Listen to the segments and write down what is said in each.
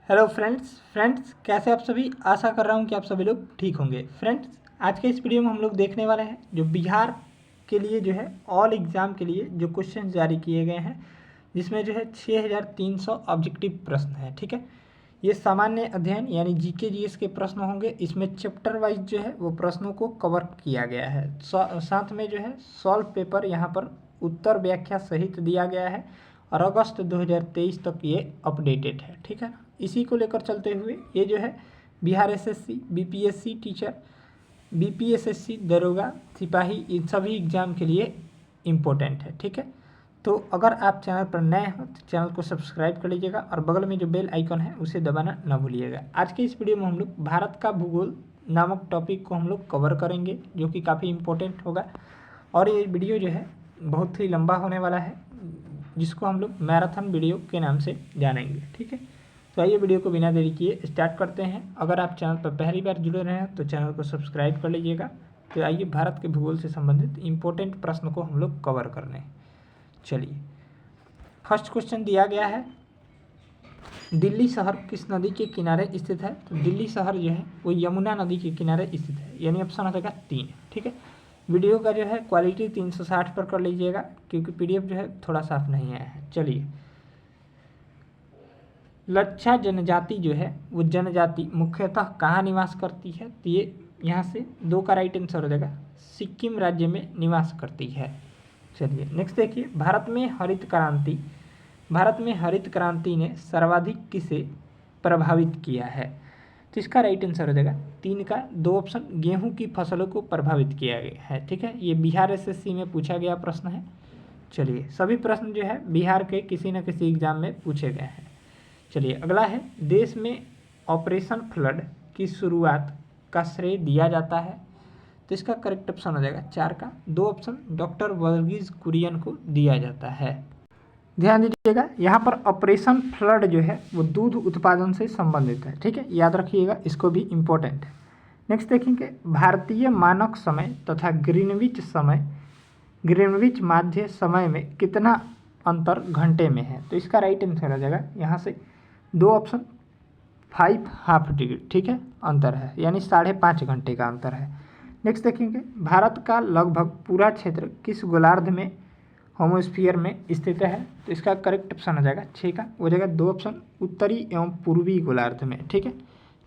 Hello friends कैसे आप सभी। आशा कर रहा हूँ कि आप सभी लोग ठीक होंगे। फ्रेंड्स आज के इस वीडियो में हम लोग देखने वाले हैं जो बिहार के लिए जो है ऑल एग्ज़ाम के लिए जो क्वेश्चन जारी किए गए हैं, जिसमें जो है 6300 ऑब्जेक्टिव प्रश्न है। ठीक है, ये सामान्य अध्ययन यानी जीके जीएस के प्रश्न होंगे। इसमें चैप्टर वाइज जो है वो प्रश्नों को कवर किया गया है। साथ में जो है सॉल्व पेपर यहाँ पर उत्तर व्याख्या सहित दिया गया है और अगस्त 2023 तक ये अपडेटेड है। ठीक है, इसी को लेकर चलते हुए ये जो है Bihar SSC, BPSC teacher, BPSSC दरोगा, सिपाही, इन सभी एग्ज़ाम के लिए इम्पोर्टेंट है। ठीक है, तो अगर आप चैनल पर नए हो तो चैनल को सब्सक्राइब कर लीजिएगा और बगल में जो बेल आइकन है उसे दबाना ना भूलिएगा। आज के इस वीडियो में हम लोग भारत का भूगोल नामक टॉपिक को हम लोग कवर करेंगे, जो कि काफ़ी इम्पोर्टेंट होगा। और ये वीडियो जो है बहुत ही लंबा होने वाला है, जिसको हम लोग मैराथन वीडियो के नाम से जानेंगे। ठीक है, तो आइए वीडियो को बिना देरी किए स्टार्ट करते हैं। अगर आप चैनल पर पहली बार जुड़े रहे हैं तो चैनल को सब्सक्राइब कर लीजिएगा। तो आइए भारत के भूगोल से संबंधित इम्पोर्टेंट प्रश्न को हम लोग कवर करने। चलिए, फर्स्ट क्वेश्चन दिया गया है, दिल्ली शहर किस नदी के किनारे स्थित है? तो दिल्ली शहर जो है वो यमुना नदी के किनारे स्थित है, यानी ऑप्शन हो जाएगा 3। ठीक है, वीडियो का जो है क्वालिटी 360 पर कर लीजिएगा, क्योंकि पीडीएफ जो है थोड़ा साफ नहीं आया है। चलिए, लच्छा जनजाति जो है वो जनजाति मुख्यतः कहाँ निवास करती है? तो ये यहाँ से 2 का राइट आंसर हो जाएगा, सिक्किम राज्य में निवास करती है। चलिए नेक्स्ट देखिए, भारत में हरित क्रांति ने सर्वाधिक किसे प्रभावित किया है? तो इसका राइट आंसर हो जाएगा 3 का 2 ऑप्शन, गेहूं की फसलों को प्रभावित किया गया है। ठीक है, ये बिहार एसएससी में पूछा गया प्रश्न है। चलिए, सभी प्रश्न जो है बिहार के किसी न किसी एग्जाम में पूछे गए हैं। चलिए अगला है, देश में ऑपरेशन फ्लड की शुरुआत का श्रेय दिया जाता है? तो इसका करेक्ट ऑप्शन हो जाएगा 4 का 2 ऑप्शन, डॉक्टर वर्गीज कुरियन को दिया जाता है। ध्यान दीजिएगा, यहाँ पर ऑपरेशन फ्लड जो है वो दूध उत्पादन से संबंधित है। ठीक है, याद रखिएगा, इसको भी इम्पोर्टेंट है। नेक्स्ट देखेंगे, भारतीय मानक समय तथा ग्रीनविच माध्य समय में कितना अंतर घंटे में है? तो इसका राइट आंसर हो जाएगा यहाँ से 2 ऑप्शन, 5 हाफ डिग्री। ठीक है, अंतर है, यानी 5.5 घंटे का अंतर है। नेक्स्ट देखेंगे, भारत का लगभग पूरा क्षेत्र किस गोलार्ध में होमोस्फीयर में स्थित है? तो इसका करेक्ट ऑप्शन हो जाएगा 6 का हो जाएगा 2 ऑप्शन, उत्तरी एवं पूर्वी गोलार्ध में। ठीक है,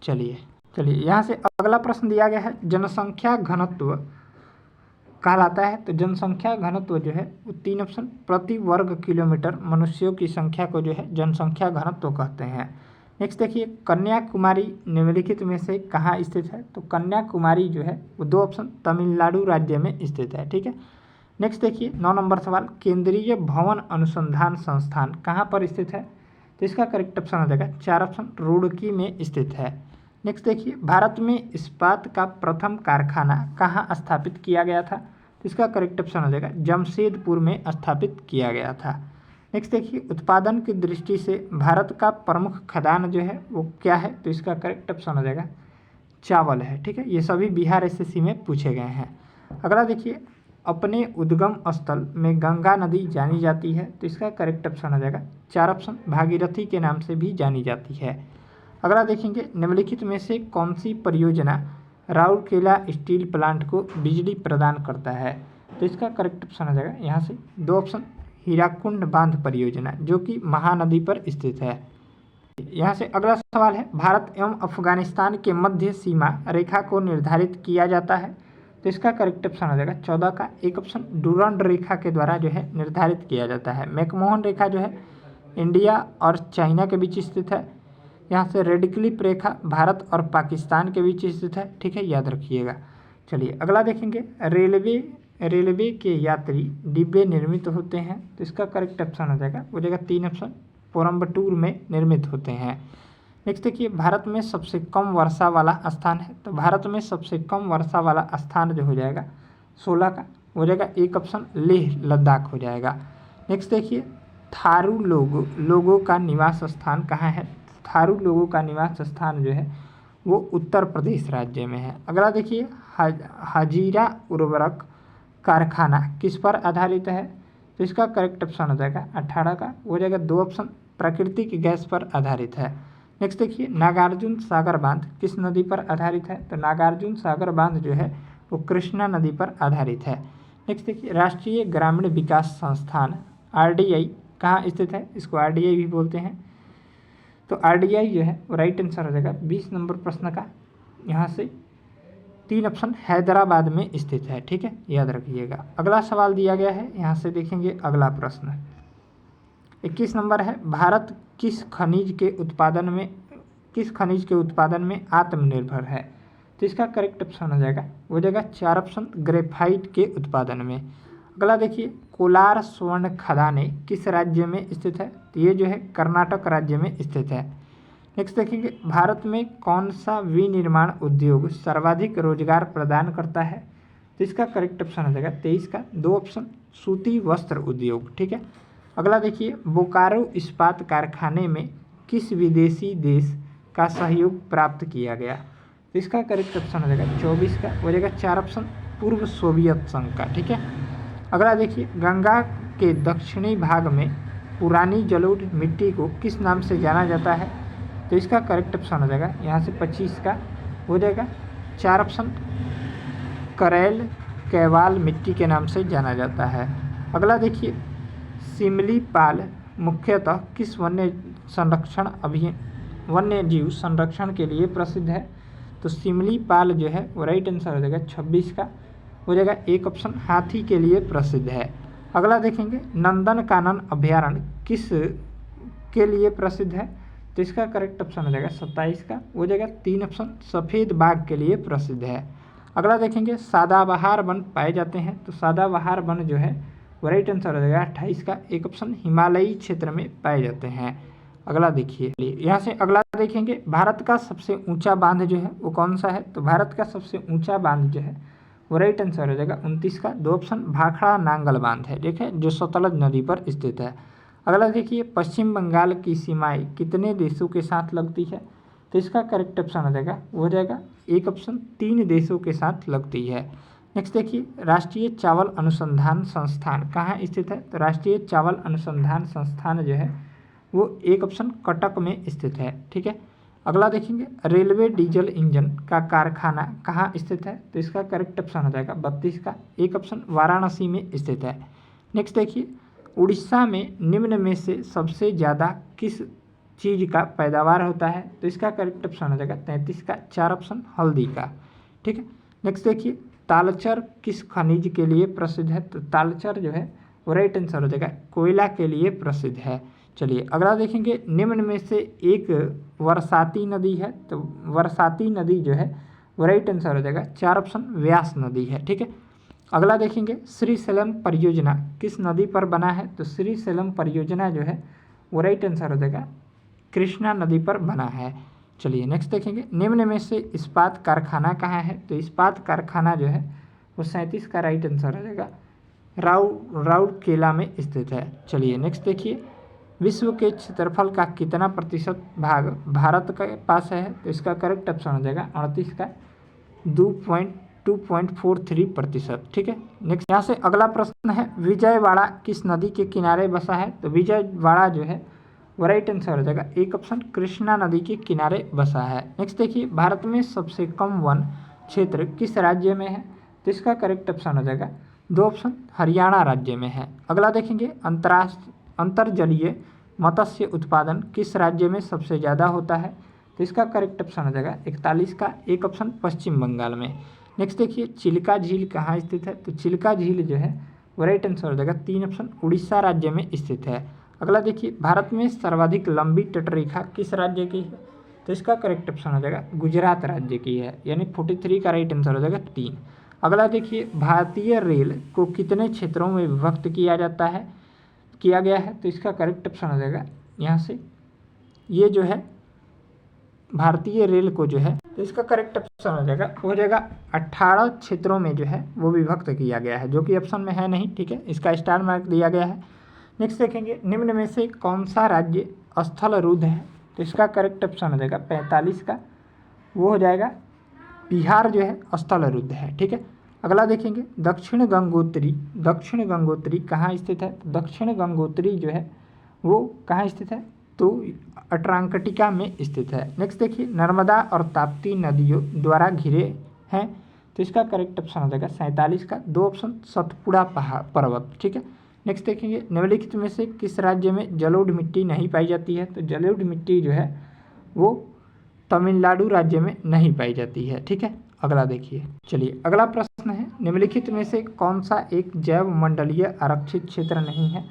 चलिए यहाँ से अगला प्रश्न दिया गया है, जनसंख्या घनत्व कहलाता है? तो जनसंख्या घनत्व जो है वो 3 ऑप्शन, प्रति वर्ग किलोमीटर मनुष्यों की संख्या को जो है जनसंख्या घनत्व कहते हैं। नेक्स्ट देखिए, कन्याकुमारी निम्नलिखित में से कहाँ स्थित है? तो कन्याकुमारी जो है वो 2 ऑप्शन, तमिलनाडु राज्य में स्थित है। ठीक है, नेक्स्ट देखिए 9 नंबर सवाल, केंद्रीय भवन अनुसंधान संस्थान कहाँ पर स्थित है? तो इसका करेक्ट ऑप्शन हो जाएगा 4 ऑप्शन, रुड़की में स्थित है। नेक्स्ट देखिए, भारत में इस्पात का प्रथम कारखाना कहाँ स्थापित किया गया था? तो इसका करेक्ट ऑप्शन हो जाएगा जमशेदपुर में स्थापित किया गया था। नेक्स्ट देखिए, उत्पादन की दृष्टि से भारत का प्रमुख खदान जो है वो क्या है? तो इसका करेक्ट ऑप्शन हो जाएगा चावल है। ठीक है, ये सभी बिहार एसएससी में पूछे गए हैं। अगला देखिए, अपने उद्गम स्थल में गंगा नदी जानी जाती है? तो इसका करेक्ट ऑप्शन हो जाएगा 4 ऑप्शन, भागीरथी के नाम से भी जानी जाती है। अगला देखेंगे, निम्नलिखित में से कौन सी परियोजना राउरकेला स्टील प्लांट को बिजली प्रदान करता है? तो इसका करेक्ट ऑप्शन हो जाएगा यहाँ से 2 ऑप्शन, हीराकुंड बांध परियोजना, जो कि महानदी पर स्थित है। यहाँ से अगला सवाल है, भारत एवं अफगानिस्तान के मध्य सीमा रेखा को निर्धारित किया जाता है? तो इसका करेक्ट ऑप्शन हो जाएगा 14 का 1 ऑप्शन, डूरंड रेखा के द्वारा जो है निर्धारित किया जाता है। मैकमोहन रेखा जो है इंडिया और चाइना के बीच स्थित है। यहाँ से रेड क्लिफ रेखा भारत और पाकिस्तान के बीच स्थित है। ठीक है, याद रखिएगा। चलिए अगला देखेंगे, रेलवे के यात्री डिब्बे निर्मित होते हैं? तो इसका करेक्ट ऑप्शन हो जाएगा 3 ऑप्शन, कोयम्बटूर में निर्मित होते हैं। नेक्स्ट देखिए, भारत में सबसे कम वर्षा वाला स्थान है? तो भारत में सबसे कम वर्षा वाला स्थान जो हो जाएगा 16 का हो जाएगा 1 ऑप्शन, लेह लद्दाख हो जाएगा। नेक्स्ट देखिए, थारू लोगों का निवास स्थान कहाँ है? थारू लोगों का निवास स्थान जो है वो उत्तर प्रदेश राज्य में है। अगला देखिए, हाजीरा उर्वरक कारखाना किस पर आधारित है? तो इसका करेक्ट ऑप्शन हो जाएगा 18 का हो जाएगा 2 ऑप्शन, प्राकृतिक गैस पर आधारित है। नेक्स्ट देखिए, नागार्जुन सागर बांध किस नदी पर आधारित है? तो नागार्जुन सागर बांध जो है वो कृष्णा नदी पर आधारित है। नेक्स्ट देखिए, राष्ट्रीय ग्रामीण विकास संस्थान RDI कहाँ स्थित है? इसको RDI भी बोलते हैं। तो RDI जो है वो राइट आंसर हो जाएगा 20 नंबर प्रश्न का। यहाँ से 3 ऑप्शन हैदराबाद में स्थित है। ठीक है, याद रखिएगा। अगला सवाल दिया गया है, यहाँ से देखेंगे अगला प्रश्न 21 नंबर है, भारत किस खनिज के उत्पादन में आत्मनिर्भर है? तो इसका करेक्ट ऑप्शन हो जाएगा, वो जाएगा 4 ऑप्शन ग्रेफाइट के उत्पादन में। अगला देखिए, कोलार स्वर्ण खदानें किस राज्य में स्थित है? तो ये जो है कर्नाटक राज्य में स्थित है। नेक्स्ट देखेंगे, भारत में कौन सा विनिर्माण उद्योग सर्वाधिक रोजगार प्रदान करता है? तो इसका करेक्ट ऑप्शन हो जाएगा 23 का 2 ऑप्शन सूती वस्त्र उद्योग। ठीक है, अगला देखिए, बोकारो इस्पात कारखाने में किस विदेशी देश का सहयोग प्राप्त किया गया? तो इसका करेक्ट ऑप्शन हो जाएगा 24 का, हो जाएगा 4 ऑप्शन पूर्व सोवियत संघ का। ठीक है, अगला देखिए, गंगा के दक्षिणी भाग में पुरानी जलोढ़ मिट्टी को किस नाम से जाना जाता है? तो इसका करेक्ट ऑप्शन हो जाएगा यहाँ से 25 का, हो जाएगा 4 ऑप्शन करेल कैवाल मिट्टी के नाम से जाना जाता है। अगला देखिए, सिमलीपाल मुख्यतः किस वन्य जीव संरक्षण के लिए प्रसिद्ध है? तो सिमलीपाल जो है वो राइट आंसर हो जाएगा 26 का, हो जाएगा 1 ऑप्शन हाथी के लिए प्रसिद्ध है। अगला देखेंगे, नंदनकानन अभयारण्य किस के लिए प्रसिद्ध है? तो इसका करेक्ट ऑप्शन हो जाएगा 27 का, हो जाएगा 3 ऑप्शन सफ़ेद बाघ के लिए प्रसिद्ध है। अगला देखेंगे, सदाबहार वन पाए जाते हैं। तो सदाबहार वन जो है वो राइट आंसर हो जाएगा 28 का, 1 ऑप्शन हिमालयी क्षेत्र में पाए जाते हैं। अगला देखिए, यहाँ से अगला देखेंगे, भारत का सबसे ऊंचा बांध जो है वो कौन सा है? तो भारत का सबसे ऊंचा बांध जो है वो राइट आंसर हो जाएगा 29 का, 2 ऑप्शन भाखड़ा नांगल बांध है। देखिए, जो सतलज नदी पर स्थित है। अगला देखिए, पश्चिम बंगाल की सीमाएं कितने देशों के साथ लगती है? तो इसका करेक्ट ऑप्शन हो जाएगा, वो हो जाएगा 1 ऑप्शन 3 देशों के साथ लगती है। नेक्स्ट देखिए, राष्ट्रीय चावल अनुसंधान संस्थान कहाँ स्थित है? तो राष्ट्रीय चावल अनुसंधान संस्थान जो है वो 1 ऑप्शन कटक में स्थित है। ठीक है, अगला देखेंगे, रेलवे डीजल इंजन का कारखाना कहाँ स्थित है? तो इसका करेक्ट ऑप्शन हो जाएगा 32 का, 1 ऑप्शन वाराणसी में स्थित है। नेक्स्ट देखिए, उड़ीसा में निम्न में से सबसे ज़्यादा किस चीज़ का पैदावार होता है? तो इसका करेक्ट ऑप्शन हो जाएगा 33 का, 4 ऑप्शन हल्दी का। ठीक है, नेक्स्ट देखिए, तालचर किस खनिज के लिए प्रसिद्ध है? तो तालचर जो है वो राइट आंसर हो जाएगा कोयला के लिए प्रसिद्ध है। चलिए अगला देखेंगे, निम्न में से एक वर्षाती नदी है। तो वर्षाती नदी जो है वो राइट आंसर हो जाएगा 4 ऑप्शन व्यास नदी है। ठीक है, अगला देखेंगे, श्रीशैलम परियोजना किस नदी पर बना है? तो श्रीशैलम परियोजना जो है वो राइट आंसर हो जाएगा कृष्णा नदी पर बना है। चलिए नेक्स्ट देखेंगे, निम्न में से इस्पात कारखाना कहाँ है? तो इस्पात कारखाना जो है वो 37 का राइट आंसर हो जाएगा राउरकेला में स्थित है। चलिए नेक्स्ट देखिए, विश्व के क्षेत्रफल का कितना प्रतिशत भाग भारत के पास है? तो इसका करेक्ट ऑप्शन हो जाएगा 38 का 2.43%। ठीक है, नेक्स्ट यहाँ से अगला प्रश्न है, विजयवाड़ा किस नदी के किनारे बसा है? तो विजयवाड़ा जो है वो राइट आंसर हो जाएगा 1 ऑप्शन कृष्णा नदी के किनारे बसा है। नेक्स्ट देखिए, भारत में सबसे कम वन क्षेत्र किस राज्य में है? तो इसका करेक्ट ऑप्शन हो जाएगा 2 ऑप्शन हरियाणा राज्य में है। अगला देखेंगे, अंतर्जलीय मत्स्य उत्पादन किस राज्य में सबसे ज़्यादा होता है? तो इसका करेक्ट ऑप्शन हो जाएगा 41 का, 1 ऑप्शन पश्चिम बंगाल में। नेक्स्ट देखिए, चिल्का झील कहाँ स्थित है? तो चिल्का झील जो है वो राइट आंसर हो जाएगा 3 ऑप्शन उड़ीसा राज्य में स्थित है। अगला देखिए, भारत में सर्वाधिक लंबी तटरेखा किस राज्य की है? तो इसका करेक्ट ऑप्शन हो जाएगा गुजरात राज्य की है, यानी 43 का राइट आंसर हो जाएगा 3। अगला देखिए, भारतीय रेल को कितने क्षेत्रों में विभक्त किया गया है? तो इसका करेक्ट ऑप्शन हो जाएगा यहाँ से, ये जो है भारतीय रेल को जो है, तो इसका करेक्ट ऑप्शन हो जाएगा 18 क्षेत्रों में जो है वो विभक्त किया गया है, जो कि ऑप्शन में है नहीं। ठीक है, इसका स्टार मार्क दिया गया है। नेक्स्ट देखेंगे, निम्न में से कौन सा राज्य स्थल रुद्ध है? तो इसका करेक्ट ऑप्शन हो जाएगा 45 का, वो हो जाएगा बिहार जो है स्थल रुद्ध है। ठीक है, अगला देखेंगे, दक्षिण गंगोत्री कहाँ स्थित है? तो दक्षिण गंगोत्री जो है वो कहाँ स्थित है? तो अंटार्कटिका में स्थित है। नेक्स्ट देखिए, नर्मदा और ताप्ती नदियों द्वारा घिरे हैं, तो इसका करेक्ट ऑप्शन हो जाएगा 47 का 2 ऑप्शन सतपुड़ा पहाड़ पर्वत। ठीक है। नेक्स्ट देखेंगे, निम्नलिखित में से किस राज्य में जलोढ़ मिट्टी नहीं पाई जाती है? तो जलोढ़ मिट्टी जो है वो तमिलनाडु राज्य में नहीं पाई जाती है। ठीक है। अगला देखिए, चलिए अगला प्रश्न है, निम्नलिखित में से कौन सा एक जैव मंडलीय आरक्षित क्षेत्र नहीं है?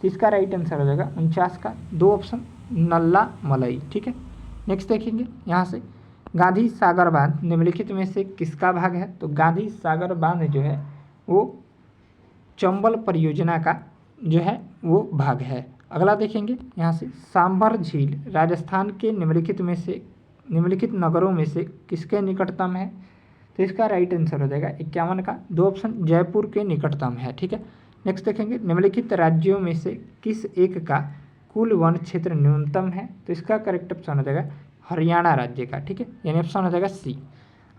तो इसका राइट आंसर हो जाएगा 49 का 2 ऑप्शन नल्ला मलई। ठीक है। नेक्स्ट देखेंगे यहाँ से, गांधी सागर बांध निम्नलिखित में से किसका भाग है? तो गांधी सागर बांध जो है वो चंबल परियोजना का जो है वो भाग है। अगला देखेंगे यहाँ से, सांभर झील राजस्थान के निम्नलिखित नगरों में से किसके निकटतम है? तो इसका राइट आंसर हो जाएगा 51 का 2 ऑप्शन जयपुर के निकटतम है। ठीक है। नेक्स्ट देखेंगे, निम्नलिखित राज्यों में से किस एक का कुल वन क्षेत्र न्यूनतम है? तो इसका करेक्ट ऑप्शन हो जाएगा हरियाणा राज्य का। ठीक है, यानी ऑप्शन हो जाएगा सी।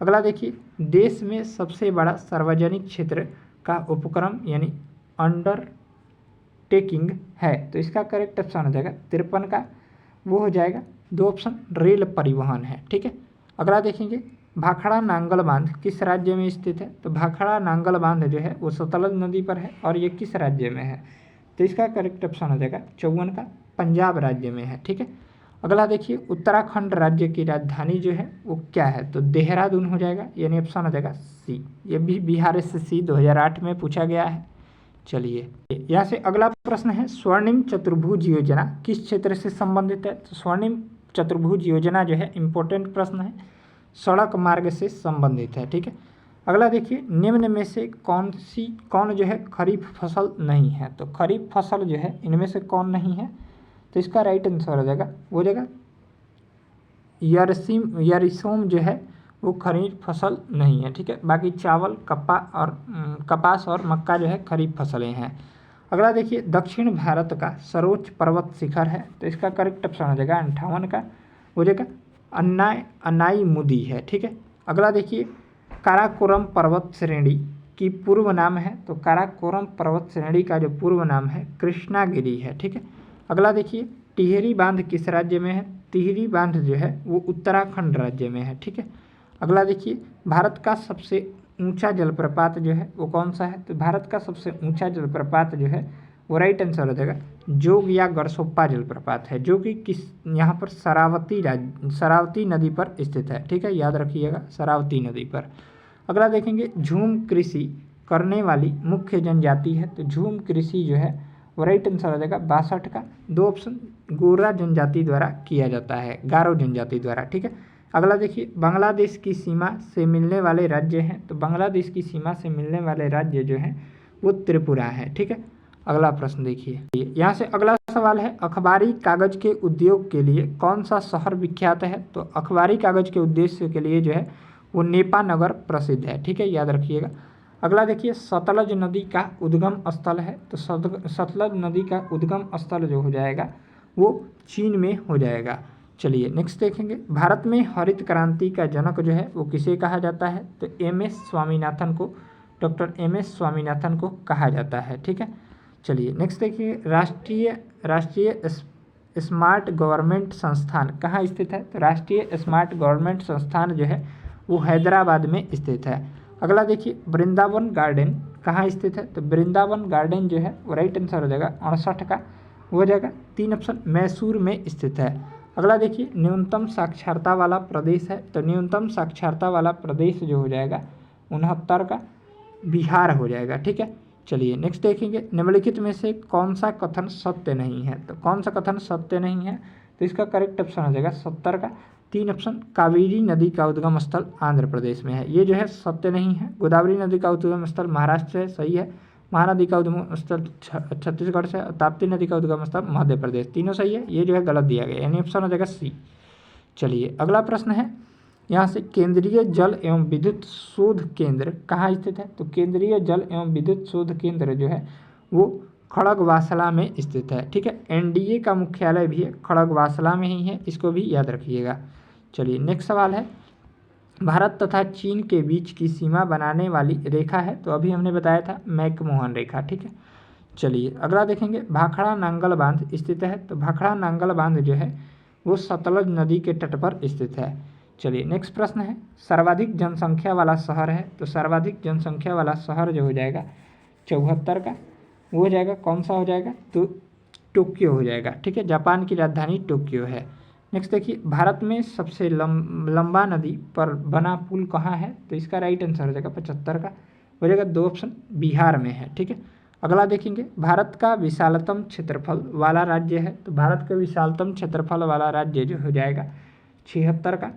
अगला देखिए, देश में सबसे बड़ा सार्वजनिक क्षेत्र का उपक्रम यानी अंडरटेकिंग है, तो इसका करेक्ट ऑप्शन हो जाएगा 53 का, वो हो जाएगा 2 ऑप्शन रेल परिवहन है। ठीक है। अगला देखेंगे, भाखड़ा नांगल बांध किस राज्य में स्थित है? तो भाखड़ा नांगल बांध जो है वो सतलज नदी पर है और ये किस राज्य में है? तो इसका करेक्ट ऑप्शन हो जाएगा 54 का, पंजाब राज्य में है। ठीक है। अगला देखिए, उत्तराखंड राज्य की राजधानी जो है वो क्या है? तो देहरादून हो जाएगा, यानी ऑप्शन हो जाएगा सी। ये भी बिहार SSC 2008 में पूछा गया है। चलिए यहाँ से अगला प्रश्न है, स्वर्णिम चतुर्भुज योजना किस क्षेत्र से संबंधित है? तो स्वर्णिम चतुर्भुज योजना जो है इंपॉर्टेंट प्रश्न है, सड़क मार्ग से संबंधित है। ठीक है। अगला देखिए, निम्न में से कौन जो है खरीफ फसल नहीं है? तो खरीफ फसल जो है इनमें से कौन नहीं है? तो इसका राइट आंसर हो जाएगा वो हो जाएगा यरिसोम जो है वो खरीफ फसल नहीं है। ठीक है। बाकी चावल, कपास और मक्का जो है खरीफ फसलें हैं। अगला देखिए, दक्षिण भारत का सर्वोच्च पर्वत शिखर है, तो इसका करेक्ट ऑप्शन हो जाएगा 58 का, हो जाएगा अनाईमुदी है। ठीक है। अगला देखिए, काराकोरम पर्वत श्रेणी की पूर्व नाम है, तो काराकोरम पर्वत श्रेणी का जो पूर्व नाम है कृष्णागिरी है। ठीक है। अगला देखिए, टिहरी बांध किस राज्य में है? टिहरी बांध जो है वो उत्तराखंड राज्य में है। ठीक है। अगला देखिए, भारत का सबसे ऊंचा जलप्रपात जो है वो कौन सा है? तो भारत का सबसे ऊंचा जलप्रपात जो है वो राइट आंसर हो जाएगा जोग या गरसोप्पा जलप्रपात है, जो कि किस यहाँ पर शरावती नदी पर स्थित है। ठीक है, याद रखिएगा, शरावती नदी पर। अगला देखेंगे, झूम कृषि करने वाली मुख्य जनजाति है, तो झूम कृषि जो है वो राइट आंसर हो जाएगा 62 का 2 ऑप्शन गोरा जनजाति द्वारा किया जाता है, गारो जनजाति द्वारा। ठीक है। अगला देखिए, बांग्लादेश की सीमा से मिलने वाले राज्य हैं, तो बांग्लादेश की सीमा से मिलने वाले राज्य जो हैं वो त्रिपुरा है। ठीक है। अगला प्रश्न देखिए, यहाँ से अगला सवाल है, अखबारी कागज के उद्योग के लिए कौन सा शहर विख्यात है? तो अखबारी कागज के उद्देश्य के लिए जो है वो नेपा नगर प्रसिद्ध है। ठीक है, याद रखिएगा। अगला देखिए, सतलज नदी का उद्गम स्थल है, तो सतलज नदी का उद्गम स्थल जो हो जाएगा वो चीन में हो जाएगा। चलिए नेक्स्ट देखेंगे, भारत में हरित क्रांति का जनक जो है वो किसे कहा जाता है? तो डॉक्टर एम एस स्वामीनाथन को कहा जाता है। ठीक है। चलिए नेक्स्ट देखिए, राष्ट्रीय स्मार्ट गवर्नमेंट संस्थान कहाँ स्थित है? तो राष्ट्रीय स्मार्ट गवर्नमेंट संस्थान जो है वो हैदराबाद में स्थित है। अगला देखिए, वृंदावन गार्डन कहाँ स्थित है? तो वृंदावन गार्डन जो है वो राइट आंसर हो जाएगा 59 का, वो हो जाएगा 3 ऑप्शन मैसूर में स्थित है। अगला देखिए, न्यूनतम साक्षरता वाला प्रदेश है, तो न्यूनतम साक्षरता वाला प्रदेश जो हो जाएगा 69 का बिहार हो जाएगा। ठीक है। चलिए नेक्स्ट देखेंगे, निम्नलिखित में से कौन सा कथन सत्य नहीं है? तो कौन सा कथन सत्य नहीं है? तो इसका करेक्ट ऑप्शन हो जाएगा 70 का 3 ऑप्शन कावेरी नदी का उद्गम स्थल आंध्र प्रदेश में है, ये जो है सत्य नहीं है। गोदावरी नदी का उद्गम स्थल महाराष्ट्र से, सही है। महानदी का उद्गम स्थल छत्तीसगढ़ से, ताप्ती नदी का उद्गम स्थल मध्य प्रदेश, तीनों सही है। ये जो है गलत दिया गया, यानी ऑप्शन हो जाएगा सी। चलिए अगला प्रश्न है, यहाँ से केंद्रीय जल एवं विद्युत शोध केंद्र कहाँ स्थित है? तो केंद्रीय जल एवं विद्युत शोध केंद्र जो है वो खड़गवासला में स्थित है। ठीक है। एनडीए का मुख्यालय भी है खड़गवासला में ही है, इसको भी याद रखिएगा। चलिए नेक्स्ट सवाल है, भारत तथा चीन के बीच की सीमा बनाने वाली रेखा है, तो अभी हमने बताया था मैकमोहन रेखा। ठीक है। चलिए अगला देखेंगे, भाखड़ा नांगल बांध स्थित है। तो भाखड़ा नांगल बांध जो है वो सतलज नदी के तट पर स्थित है। चलिए नेक्स्ट प्रश्न है, सर्वाधिक जनसंख्या वाला शहर है। तो सर्वाधिक जनसंख्या वाला शहर जो हो जाएगा 74 का, वो हो जाएगा कौन सा हो जाएगा, तो टोक्यो हो जाएगा। ठीक है, जापान की राजधानी टोक्यो है। नेक्स्ट देखिए, भारत में सबसे लंबा नदी पर बना पुल कहाँ है। तो इसका राइट आंसर हो जाएगा 75 का, हो जाएगा 2 ऑप्शन बिहार में है। ठीक है, अगला देखेंगे, भारत का विशालतम क्षेत्रफल वाला राज्य है। तो भारत का विशालतम क्षेत्रफल वाला राज्य जो हो जाएगा 76 का,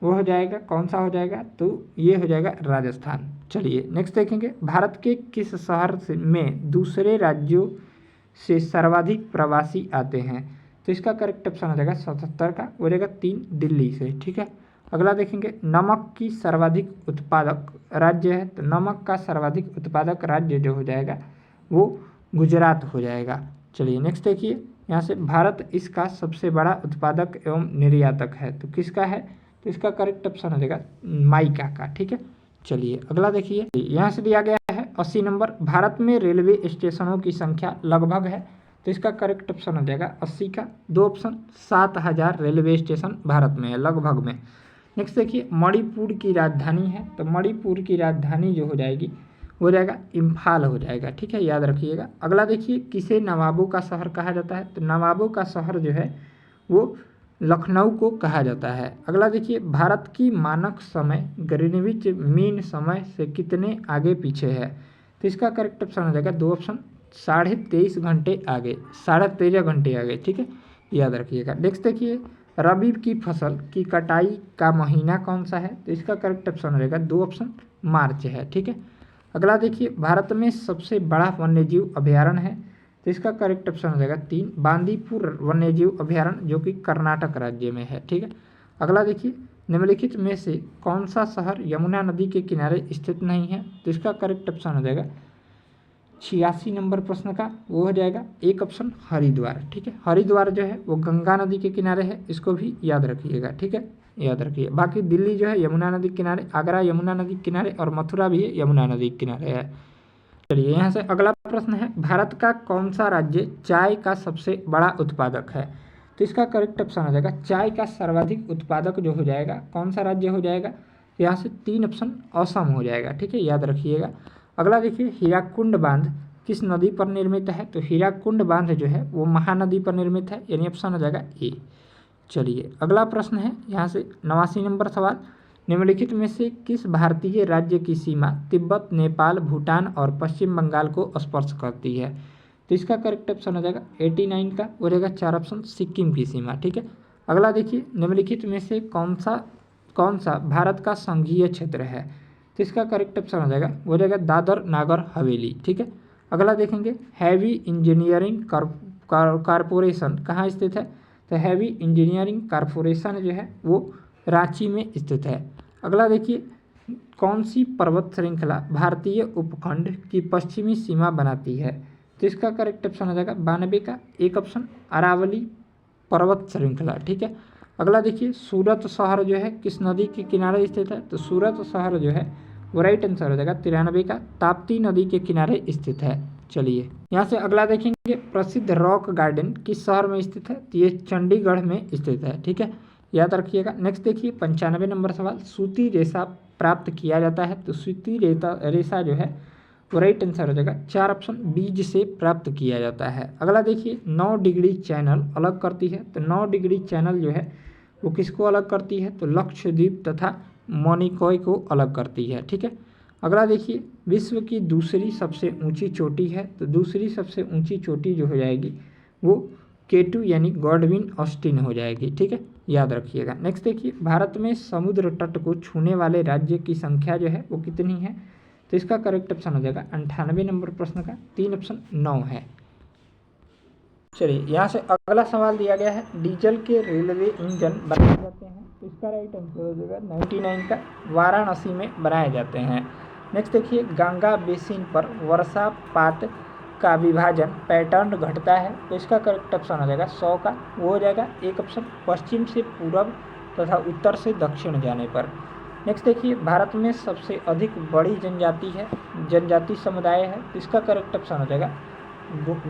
वो हो जाएगा कौन सा हो जाएगा, तो ये हो जाएगा राजस्थान। चलिए नेक्स्ट देखेंगे, भारत के किस शहर से में दूसरे राज्यों से सर्वाधिक प्रवासी आते हैं। तो इसका करेक्ट ऑप्शन हो जाएगा 77 का, हो जाएगा 3 दिल्ली से। ठीक है, अगला देखेंगे, नमक की सर्वाधिक उत्पादक राज्य है। तो नमक का सर्वाधिक उत्पादक राज्य जो हो जाएगा वो गुजरात हो जाएगा। चलिए नेक्स्ट देखिए, यहाँ से भारत इसका सबसे बड़ा उत्पादक एवं निर्यातक है। तो किसका है, तो इसका करेक्ट ऑप्शन हो जाएगा माइका का। ठीक है, चलिए अगला देखिए, यहाँ से दिया गया है 80 नंबर, भारत में रेलवे स्टेशनों की संख्या लगभग है। तो इसका करेक्ट ऑप्शन हो जाएगा 80 का, 2 ऑप्शन, 7000 रेलवे स्टेशन भारत में है लगभग में। नेक्स्ट देखिए, मणिपुर की राजधानी है। तो मणिपुर की राजधानी जो हो जाएगी हो जाएगा इम्फाल हो जाएगा। ठीक है, याद रखिएगा। अगला देखिए, किसे नवाबों का शहर कहा जाता है। तो नवाबों का शहर जो है वो लखनऊ को कहा जाता है। अगला देखिए, भारत की मानक समय ग्रीनविच मीन समय से कितने आगे पीछे है। तो इसका करेक्ट ऑप्शन हो जाएगा 2 ऑप्शन, 23.5 घंटे आगे, 13.5 घंटे आगे। ठीक है, याद रखिएगा। नेक्स्ट देखिए, रबी की फसल की कटाई का महीना कौन सा है। तो इसका करेक्ट ऑप्शन हो जाएगा 2 ऑप्शन, मार्च है। ठीक है, अगला देखिए, भारत में सबसे बड़ा वन्यजीव अभयारण्य है। तो इसका करेक्ट ऑप्शन हो जाएगा 3, बांदीपुर वन्यजीव अभयारण्य जो कि कर्नाटक राज्य में है। ठीक है, अगला देखिए, निम्नलिखित में से कौन सा शहर यमुना नदी के किनारे स्थित नहीं है। तो इसका करेक्ट ऑप्शन हो जाएगा 86 नंबर प्रश्न का, वो हो जाएगा 1 ऑप्शन हरिद्वार। ठीक है, हरिद्वार जो है वो गंगा नदी के किनारे है, इसको भी याद रखिएगा। ठीक है, याद रखिए। बाकी दिल्ली जो है यमुना नदी के किनारे, आगरा यमुना नदी के किनारे और मथुरा भी यमुना नदी के किनारे है। चलिए यहाँ से अगला प्रश्न है, भारत का कौन सा राज्य चाय का सबसे बड़ा उत्पादक है। तो इसका करेक्ट ऑप्शन हो जाएगा चाय का सर्वाधिक उत्पादक जो हो जाएगा कौन सा राज्य हो जाएगा। यहाँ से 3 ऑप्शन असम हो जाएगा। ठीक है, याद रखिएगा। अगला देखिए, हीराकुंड बांध किस नदी पर निर्मित है। तो हीराकुंड बांध जो है वो महानदी पर निर्मित है, यानी ऑप्शन हो जाएगा ए। चलिए अगला प्रश्न है, यहाँ से 89 नंबर सवाल, निम्नलिखित में से किस भारतीय राज्य की सीमा तिब्बत, नेपाल, भूटान और पश्चिम बंगाल को स्पर्श करती है। तो इसका करेक्ट ऑप्शन हो जाएगा 89 का, हो जाएगा 4 ऑप्शन, सिक्किम की सीमा। ठीक है, अगला देखिए, निम्नलिखित में से कौन सा भारत का संघीय क्षेत्र है। तो इसका करेक्ट ऑप्शन हो जाएगा वो जाएगा दादर नागर हवेली। ठीक है, अगला देखेंगे, हैवी इंजीनियरिंग कारपोरेशन कहाँ स्थित है। तो हैवी इंजीनियरिंग कारपोरेशन जो है वो रांची में स्थित है। अगला देखिए, कौन सी पर्वत श्रृंखला भारतीय उपखंड की पश्चिमी सीमा बनाती है। तो इसका करेक्ट ऑप्शन हो जाएगा 92 का, 1 ऑप्शन, अरावली पर्वत श्रृंखला। ठीक है, अगला देखिए, सूरत शहर जो है किस नदी के किनारे स्थित है। तो सूरत शहर जो है वो राइट आंसर हो जाएगा 93 का, ताप्ती नदी के किनारे स्थित है। चलिए यहाँ से अगला देखेंगे, प्रसिद्ध रॉक गार्डन किस शहर में स्थित है। तो ये चंडीगढ़ में स्थित है। ठीक है, याद रखिएगा। नेक्स्ट देखिए 95 नंबर सवाल, सूती रेशा प्राप्त किया जाता है। तो सूती रेशा जो है वो राइट आंसर हो जाएगा 4 ऑप्शन, बीज से प्राप्त किया जाता है। अगला देखिए, 9 डिग्री चैनल अलग करती है। तो 9 डिग्री चैनल जो है वो किसको अलग करती है। तो लक्षद्वीप तथा मोनिकॉय को अलग करती है। ठीक है, अगला देखिए, विश्व की दूसरी सबसे ऊंची चोटी है। तो दूसरी सबसे ऊंची चोटी जो हो जाएगी वो K2 यानी गॉडविन ऑस्टिन हो जाएगी। ठीक है, याद रखिएगा। नेक्स्ट देखिए, भारत में समुद्र तट को छूने वाले राज्य की संख्या जो है वो कितनी है। तो इसका करेक्ट ऑप्शन हो जाएगा 98 नंबर प्रश्न का, 3 ऑप्शन 9 है। चलिए यहाँ से अगला सवाल दिया गया है, डीजल के रेलवे इंजन बनाए जाते हैं। तो इसका राइट आंसर हो जाएगा 99 का, वाराणसी में बनाए जाते हैं। नेक्स्ट देखिए, गंगा बेसिन पर वर्षापात का विभाजन पैटर्न घटता है। तो इसका करेक्ट ऑप्शन हो जाएगा 100 का, वो हो जाएगा 1 ऑप्शन, पश्चिम से पूर्व तथा उत्तर से दक्षिण जाने पर। नेक्स्ट देखिए, भारत में सबसे अधिक बड़ी जनजाति समुदाय है, तो इसका करेक्ट ऑप्शन हो जाएगा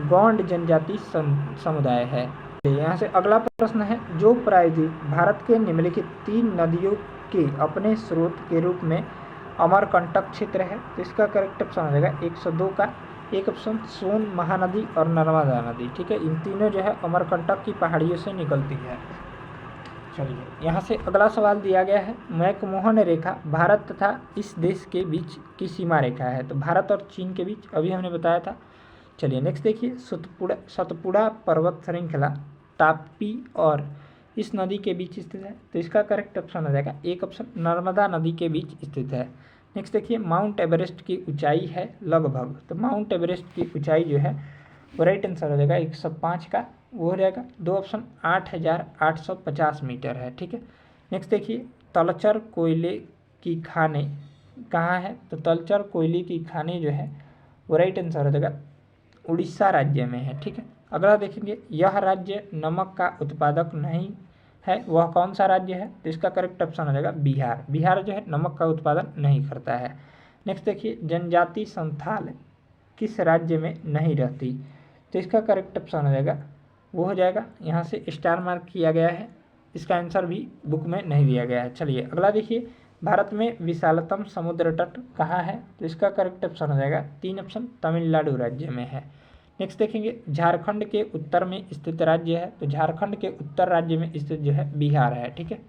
गोंड जनजाति समुदाय है। यहाँ से अगला प्रश्न है, जो प्रायद्वीप भारत के निम्नलिखित 3 नदियों के अपने स्रोत के रूप में अमरकंटक क्षेत्र है, तो इसका करेक्ट ऑप्शन हो जाएगा 102 का एक ऑप्शन सोन महानदी और नर्मदा नदी। ठीक है, इन तीनों जो है अमरकंटक की पहाड़ियों से निकलती है। चलिए, यहाँ से अगला सवाल दिया गया है, मैकमोहन रेखा भारत तथा इस देश के बीच की सीमा रेखा है, तो भारत और चीन के बीच अभी हमने बताया था। चलिए नेक्स्ट देखिए, सतपुड़ा पर्वत श्रृंखला ताप्ती और इस नदी के बीच स्थित है, तो इसका करेक्ट ऑप्शन हो जाएगा एक ऑप्शन नर्मदा नदी के बीच स्थित है। नेक्स्ट देखिए, माउंट एवरेस्ट की ऊंचाई है लगभग, तो माउंट एवरेस्ट की ऊंचाई जो है वो राइट आंसर हो जाएगा 105 का, वो हो जाएगा दो ऑप्शन 8850 मीटर है। ठीक है, नेक्स्ट देखिए, तलचर कोयले की खानें कहाँ है, तो तलचर कोयले की खानें जो है वो राइट आंसर हो जाएगा उड़ीसा राज्य में है। ठीक है, अगला देखेंगे, यह राज्य नमक का उत्पादक नहीं है, वह कौन सा राज्य है, तो इसका करेक्ट ऑप्शन हो जाएगा बिहार। बिहार जो है नमक का उत्पादन नहीं करता है। नेक्स्ट देखिए, जनजाति संथाल किस राज्य में नहीं रहती, तो इसका करेक्ट ऑप्शन हो जाएगा वो हो जाएगा, यहाँ से स्टार मार्क किया गया है, इसका आंसर भी बुक में नहीं दिया गया है। चलिए अगला देखिए, भारत में विशालतम समुद्र तट कहाँ है, तो इसका करेक्ट ऑप्शन हो जाएगा 3 ऑप्शन तमिलनाडु राज्य में है। नेक्स्ट देखेंगे, झारखंड के उत्तर में स्थित राज्य है, तो झारखंड के उत्तर राज्य में स्थित जो है बिहार है। ठीक है,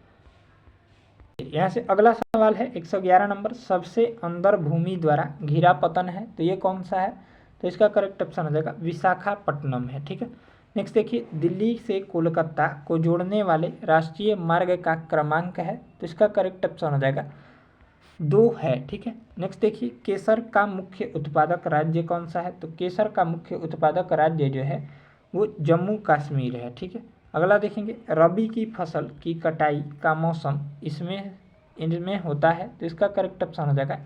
यहाँ से अगला सवाल है 111 नंबर, सबसे अंदर भूमि द्वारा घिरा पतन है, तो ये कौन सा है, तो इसका करेक्ट ऑप्शन हो जाएगा विशाखापट्टनम है। ठीक है, नेक्स्ट देखिए, दिल्ली से कोलकाता को जोड़ने वाले राष्ट्रीय मार्ग का क्रमांक है, तो इसका करेक्ट ऑप्शन हो जाएगा 2 है। ठीक है, नेक्स्ट देखिए, केसर का मुख्य उत्पादक राज्य कौन सा है, तो केसर का मुख्य उत्पादक राज्य जो है वो जम्मू कश्मीर है। ठीक है, अगला देखेंगे, रबी की फसल की कटाई का मौसम इनमें होता है, तो इसका करेक्ट ऑप्शन हो जाएगा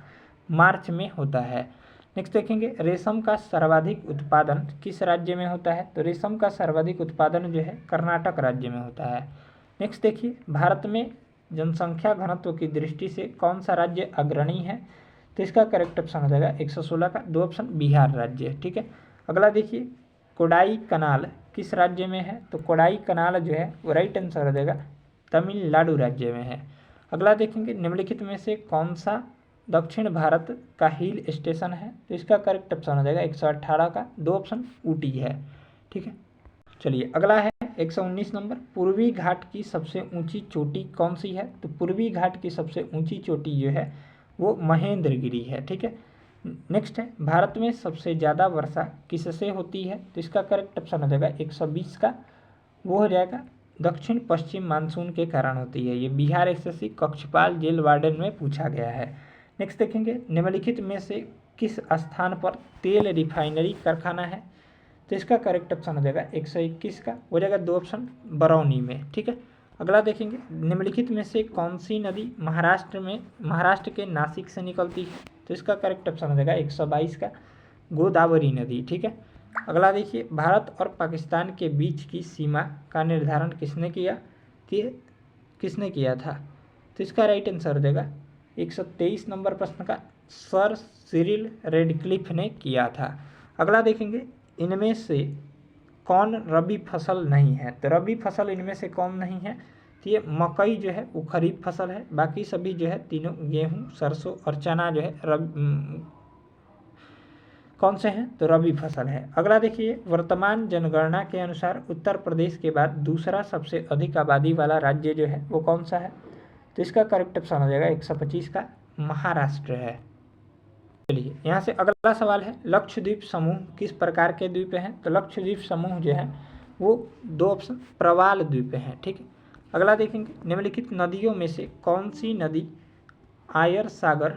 मार्च में होता है। नेक्स्ट देखेंगे, रेशम का सर्वाधिक उत्पादन किस राज्य में होता है, तो रेशम का सर्वाधिक उत्पादन जो है कर्नाटक राज्य में होता है। नेक्स्ट देखिए, भारत में जनसंख्या घनत्व की दृष्टि से कौन सा राज्य अग्रणी है, तो इसका करेक्ट ऑप्शन हो जाएगा 116 का 2 ऑप्शन बिहार राज्य है। ठीक है, अगला देखिए, कोडाई कनाल किस राज्य में है, तो कोडाई कनाल जो है वो राइट आंसर हो जाएगा तमिलनाडु राज्य में है। अगला देखेंगे, निम्नलिखित में से कौन सा दक्षिण भारत का हिल स्टेशन है, तो इसका करेक्ट ऑप्शन हो जाएगा 118 का 2 ऑप्शन ऊटी है। ठीक है, चलिए अगला है 119 नंबर, पूर्वी घाट की सबसे ऊंची चोटी कौन सी है, तो पूर्वी घाट की सबसे ऊंची चोटी जो है वो महेंद्रगिरी है। ठीक है, नेक्स्ट है, भारत में सबसे ज़्यादा वर्षा किससे होती है, तो इसका करेक्ट ऑप्शन हो जाएगा 120 का, वो हो जाएगा दक्षिण पश्चिम मानसून के कारण होती है। ये बिहार एसएससी कक्षपाल जेल वार्डन में पूछा गया है। नेक्स्ट देखेंगे, निम्नलिखित में से किस स्थान पर तेल रिफाइनरी कारखाना है, तो इसका करेक्ट ऑप्शन हो जाएगा 121 का, हो जाएगा 2 ऑप्शन बरौनी में। ठीक है, अगला देखेंगे, निम्नलिखित में से कौन सी नदी महाराष्ट्र के नासिक से निकलती है, तो इसका करेक्ट ऑप्शन हो जाएगा 122 का, गोदावरी नदी। ठीक है, अगला देखिए, भारत और पाकिस्तान के बीच की सीमा का निर्धारण किसने किया था, तो इसका राइट आंसर हो जाएगा 123 नंबर प्रश्न का सर सिरिल रेडक्लिफ ने किया था। अगला देखेंगे, इनमें से कौन रबी फसल नहीं है, तो रबी फसल इनमें से कौन नहीं है, तो ये मकई जो है वो खरीफ फसल है, बाकी सभी जो है तीनों गेहूं सरसों और चना जो है कौन से हैं, तो रबी फसल है। अगला देखिए, वर्तमान जनगणना के अनुसार उत्तर प्रदेश के बाद दूसरा सबसे अधिक आबादी वाला राज्य जो है वो कौन सा है, तो इसका करेक्ट ऑप्शन हो जाएगा 125 का, महाराष्ट्र है। चलिए यहाँ से अगला सवाल है, लक्षद्वीप समूह किस प्रकार के द्वीप हैं, तो लक्षद्वीप समूह जो है वो 2 ऑप्शन प्रवाल द्वीप हैं। ठीक है, अगला देखेंगे, निम्नलिखित नदियों में से कौन सी नदी आयर सागर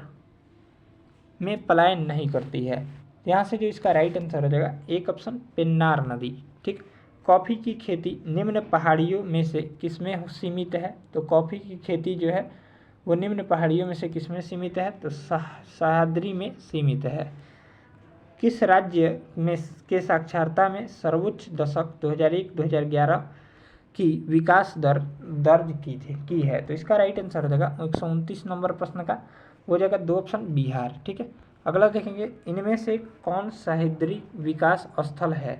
में पलायन नहीं करती है, यहाँ से जो इसका राइट आंसर हो जाएगा 1 ऑप्शन पेन्नार नदी। ठीक, कॉफ़ी की खेती निम्न पहाड़ियों में से किसमें सीमित है, तो कॉफ़ी की खेती जो है वो निम्न पहाड़ियों में से किसमें सीमित है, तो सह्याद्री में सीमित है। किस राज्य में के साक्षरता में सर्वोच्च दशक 2001-2011 की विकास दर दर्ज की है। तो इसका राइट आंसर हो जाएगा 129 नंबर प्रश्न का हो जाएगा 2 ऑप्शन बिहार। ठीक है, अगला देखेंगे, इनमें से कौन सह्याद्री विकास स्थल है?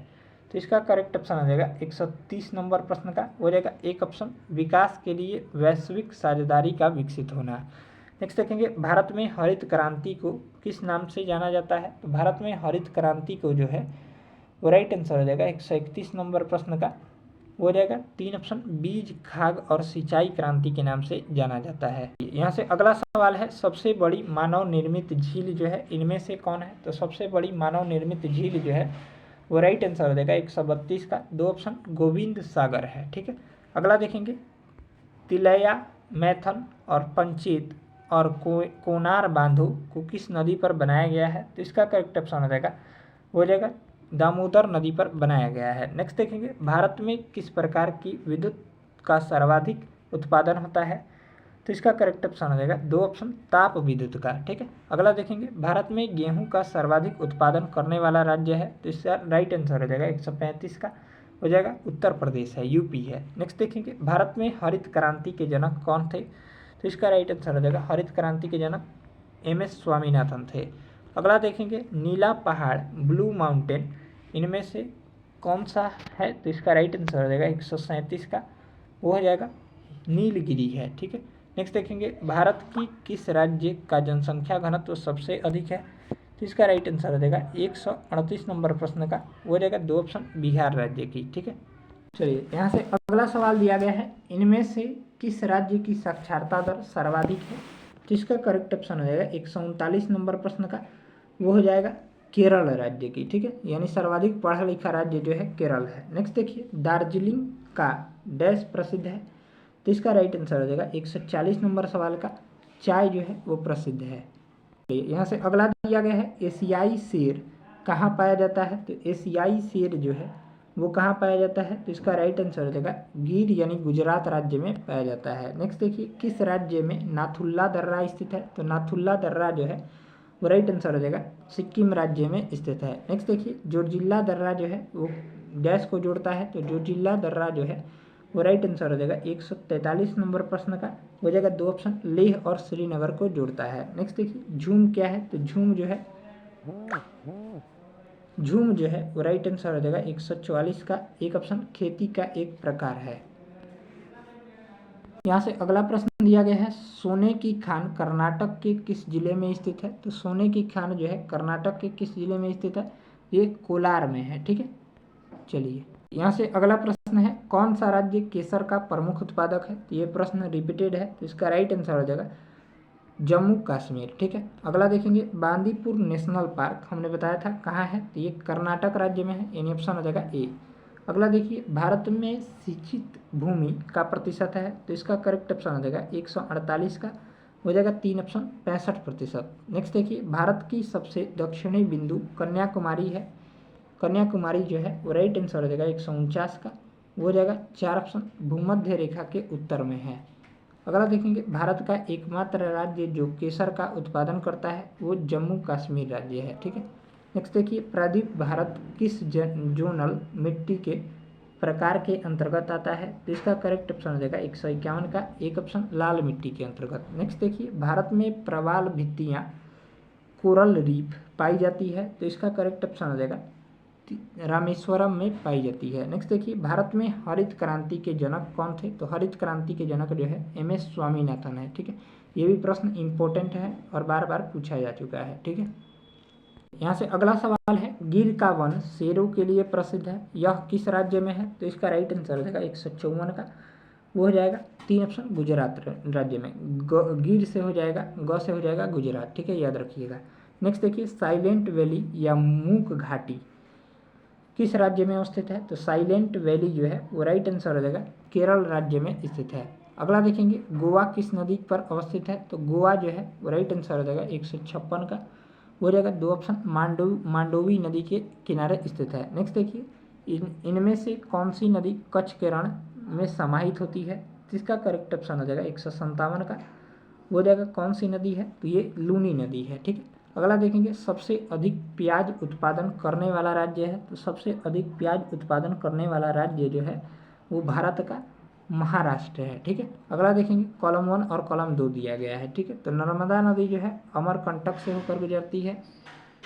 तो इसका करेक्ट ऑप्शन हो जाएगा 130 नंबर प्रश्न का हो जाएगा 1 ऑप्शन विकास के लिए वैश्विक साझेदारी का विकसित होना। नेक्स्ट देखेंगे, भारत में हरित क्रांति को किस नाम से जाना जाता है? तो भारत में हरित क्रांति को जो है वो राइट आंसर हो जाएगा 131 नंबर प्रश्न का हो जाएगा 3 ऑप्शन बीज खाद्य और सिंचाई क्रांति के नाम से जाना जाता है। यहाँ से अगला सवाल है, सबसे बड़ी मानव निर्मित झील जो है इनमें से कौन है? तो सबसे बड़ी मानव निर्मित झील जो है वो राइट आंसर हो जाएगा 132 का 2 ऑप्शन गोविंद सागर है। ठीक है, अगला देखेंगे, तिलैया, मैथन और पंचेत और कोनार बांधों को किस नदी पर बनाया गया है? तो इसका करेक्ट ऑप्शन हो जाएगा हो जाएगा दामोदर नदी पर बनाया गया है। नेक्स्ट देखेंगे, भारत में किस प्रकार की विद्युत का सर्वाधिक उत्पादन होता है? तो इसका करेक्ट ऑप्शन हो जाएगा 2 ऑप्शन ताप विद्युत का। ठीक है, अगला देखेंगे, भारत में गेहूं का सर्वाधिक उत्पादन करने वाला राज्य है? तो इसका राइट आंसर हो जाएगा 135 का हो जाएगा उत्तर प्रदेश है, यूपी है। नेक्स्ट देखेंगे, भारत में हरित क्रांति के जनक कौन थे? तो इसका राइट आंसर हो जाएगा हरित क्रांति के जनक MS स्वामीनाथन थे। अगला देखेंगे, नीला पहाड़, ब्लू माउंटेन इनमें से कौन सा है? तो इसका राइट आंसर हो जाएगा 137 का वो हो जाएगा नीलगिरी है। ठीक है, नेक्स्ट देखेंगे, भारत की किस राज्य का जनसंख्या घनत्व तो सबसे अधिक है? तो इसका राइट आंसर हो जाएगा 138 नंबर प्रश्न का वो हो जाएगा 2 ऑप्शन बिहार राज्य की। ठीक है, चलिए यहाँ से अगला सवाल दिया गया है, इनमें से किस राज्य की साक्षरता दर सर्वाधिक है? तो इसका करेक्ट ऑप्शन हो जाएगा 139 नंबर प्रश्न का वो हो जाएगा केरल राज्य की। ठीक है, यानी सर्वाधिक पढ़ा लिखा राज्य जो है केरल है। नेक्स्ट देखिए, दार्जिलिंग का डैश प्रसिद्ध है? तो इसका राइट आंसर हो जाएगा 140 नंबर सवाल का चाय जो है वो प्रसिद्ध है। यहाँ से अगला दिया गया है, एशियाई शेर कहाँ पाया जाता है? तो एशियाई शेर जो है वो कहाँ पाया जाता है? तो इसका राइट आंसर हो जाएगा गिर यानी गुजरात राज्य में पाया जाता है। नेक्स्ट देखिए, किस राज्य में नाथुल्ला दर्रा स्थित है? तो नाथुल्ला दर्रा जो है वो राइट आंसर हो जाएगा सिक्किम राज्य में स्थित है। नेक्स्ट देखिए, जोजिला दर्रा जो है वो डैश को जोड़ता है? तो जोजिला दर्रा जो है वो राइट आंसर हो जाएगा 143 नंबर प्रश्न का हो जाएगा 2 ऑप्शन लेह और श्रीनगर को जोड़ता है। नेक्स्ट देखिए, झूम क्या है? तो झूम जो है वो राइट आंसर हो जाएगा 144 का 1 ऑप्शन खेती का एक प्रकार है। यहाँ से अगला प्रश्न दिया गया है, सोने की खान कर्नाटक के किस जिले में स्थित है? तो सोने की खान जो है कर्नाटक के किस जिले में स्थित है? ये कोलार में है। ठीक है, चलिए यहाँ से अगला प्रश्न है, कौन सा राज्य केसर का प्रमुख उत्पादक है? तो ये प्रश्न रिपीटेड है, तो इसका राइट आंसर हो जाएगा जम्मू कश्मीर। ठीक है, अगला देखेंगे, बांदीपुर नेशनल पार्क हमने बताया था कहाँ है? तो ये कर्नाटक राज्य में है, यानी ऑप्शन हो जाएगा ए। अगला देखिए, भारत में सिंचित भूमि का प्रतिशत है? तो इसका करेक्ट ऑप्शन हो जाएगा 148 का हो जाएगा 3 ऑप्शन 65%। नेक्स्ट देखिए, भारत की सबसे दक्षिणी बिंदु कन्याकुमारी है? कन्याकुमारी जो है वो राइट आंसर हो जाएगा 149 का वो हो जाएगा 4 ऑप्शन भूमध्य रेखा के उत्तर में है। अगला देखेंगे, भारत का एकमात्र राज्य जो केसर का उत्पादन करता है वो जम्मू कश्मीर राज्य है। ठीक है, नेक्स्ट देखिए, प्रदीप भारत किस जोनल मिट्टी के प्रकार के अंतर्गत आता है? तो इसका करेक्ट ऑप्शन हो जाएगा 151 का 1 ऑप्शन लाल मिट्टी के अंतर्गत। नेक्स्ट देखिए, भारत में प्रवाल भित्तियाँ कोरल रीफ पाई जाती है? तो इसका करेक्ट ऑप्शन हो जाएगा रामेश्वरम में पाई जाती है। नेक्स्ट देखिए, भारत में हरित क्रांति के जनक कौन थे? तो हरित क्रांति के जनक जो है MS स्वामीनाथन है। ठीक है, ये भी प्रश्न इंपॉर्टेंट है और बार बार पूछा जा चुका है। ठीक है, यहाँ से अगला सवाल है, गिर का वन शेरों के लिए प्रसिद्ध है, यह किस राज्य में है? तो इसका राइट आंसर हो जाएगा 154 का वो हो जाएगा 3 ऑप्शन गुजरात राज्य में। गिर से हो जाएगा ग से हो जाएगा गुजरात। ठीक है, याद रखिएगा। नेक्स्ट देखिए, साइलेंट वैली या मूक घाटी किस राज्य में स्थित है? तो साइलेंट वैली जो है वो राइट आंसर हो जाएगा केरल राज्य में स्थित है। अगला देखेंगे, गोवा किस नदी पर अवस्थित है? तो गोवा जो है वो राइट आंसर हो जाएगा 156 का हो जाएगा 2 ऑप्शन मांडोवी नदी के किनारे स्थित है। नेक्स्ट देखिए, इनमें से कौन सी नदी कच्छ के रण में समाहित होती है? जिसका करेक्ट ऑप्शन हो जाएगा 157 का हो जाएगा कौन सी नदी है? तो ये लूनी नदी है। ठीक है, अगला देखेंगे, सबसे अधिक प्याज उत्पादन करने वाला राज्य है? तो सबसे अधिक प्याज उत्पादन करने वाला राज्य जो है वो भारत का महाराष्ट्र है। ठीक है, अगला देखेंगे कॉलम 1 और कॉलम 2 दिया गया है। ठीक है, तो नर्मदा नदी जो है अमरकंटक से होकर गुजरती है।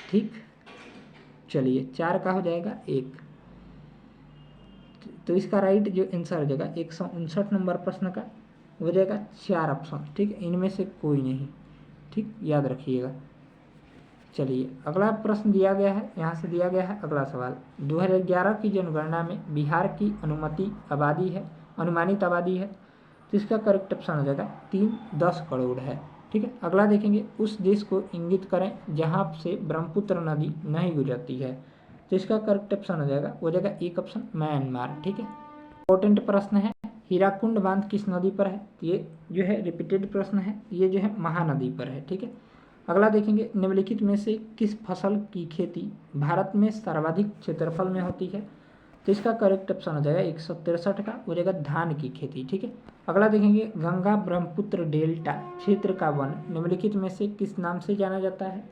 ठीक, चलिए 4 का हो जाएगा 1। तो इसका राइट जो आंसर हो जाएगा 159 नंबर प्रश्न का हो जाएगा 4 ऑप्शन। ठीक है, इनमें से कोई नहीं। ठीक, याद रखिएगा। चलिए अगला प्रश्न दिया गया है, यहाँ से दिया गया है अगला सवाल। 2011 की जनगणना में बिहार की अनुमानित आबादी है, तो इसका करेक्ट ऑप्शन हो जाएगा 310 करोड़ है। ठीक है, अगला देखेंगे उस देश को इंगित करें जहाँ से ब्रह्मपुत्र नदी नहीं गुजरती है, तो इसका करेक्ट ऑप्शन हो जाएगा 1 ऑप्शन म्यांमार। ठीक है, इंपॉर्टेंट प्रश्न है। हीराकुंड बांध किस नदी पर है? ये जो है रिपीटेड प्रश्न है, ये जो है महानदी पर है। ठीक है, अगला देखेंगे निम्नलिखित में से किस फसल की खेती भारत में सर्वाधिक क्षेत्रफल में होती है, तो इसका करेक्ट ऑप्शन हो जाएगा 163 का हो जाएगा धान की खेती। ठीक है, अगला देखेंगे गंगा ब्रह्मपुत्र डेल्टा क्षेत्र का वन निम्नलिखित में से किस नाम से जाना जाता है,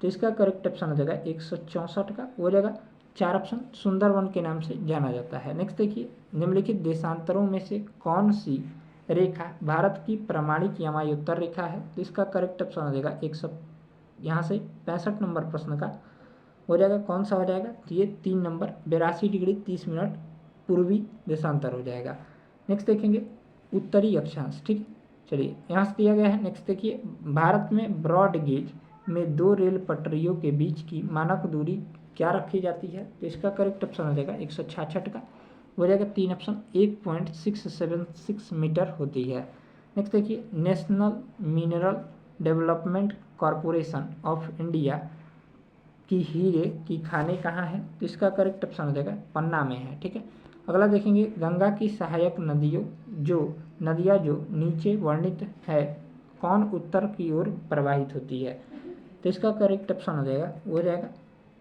तो इसका करेक्ट ऑप्शन हो जाएगा 164 का हो जाएगा 4 ऑप्शन सुंदरवन के नाम से जाना जाता है। नेक्स्ट देखिए निम्नलिखित देशांतरों में से कौन सी रेखा भारत की प्रमाणिक यमायोत्तर रेखा है, तो इसका करेक्ट ऑप्शन हो जाएगा 100 यहाँ से 65 नंबर प्रश्न का हो जाएगा कौन सा हो जाएगा, तो ये 3 नंबर 82 डिग्री 30 मिनट पूर्वी देशांतर हो जाएगा। नेक्स्ट देखेंगे उत्तरी अक्षांश। ठीक, चलिए यहाँ से दिया गया है। नेक्स्ट देखिए भारत में ब्रॉड गेज में 2 रेल पटरियों के बीच की मानक दूरी क्या रखी जाती है, तो इसका करेक्ट ऑप्शन हो जाएगा 166 का हो जाएगा 3 ऑप्शन 1.676 मीटर होती है। नेक्स्ट देखिए national mineral development corporation of India की हीरे की खानें कहाँ है, तो इसका करेक्ट ऑप्शन हो जाएगा पन्ना में है। ठीक है, अगला देखेंगे गंगा की सहायक नदियाँ जो नीचे वर्णित है कौन उत्तर की ओर प्रवाहित होती है, तो इसका करेक्ट ऑप्शन हो जाएगा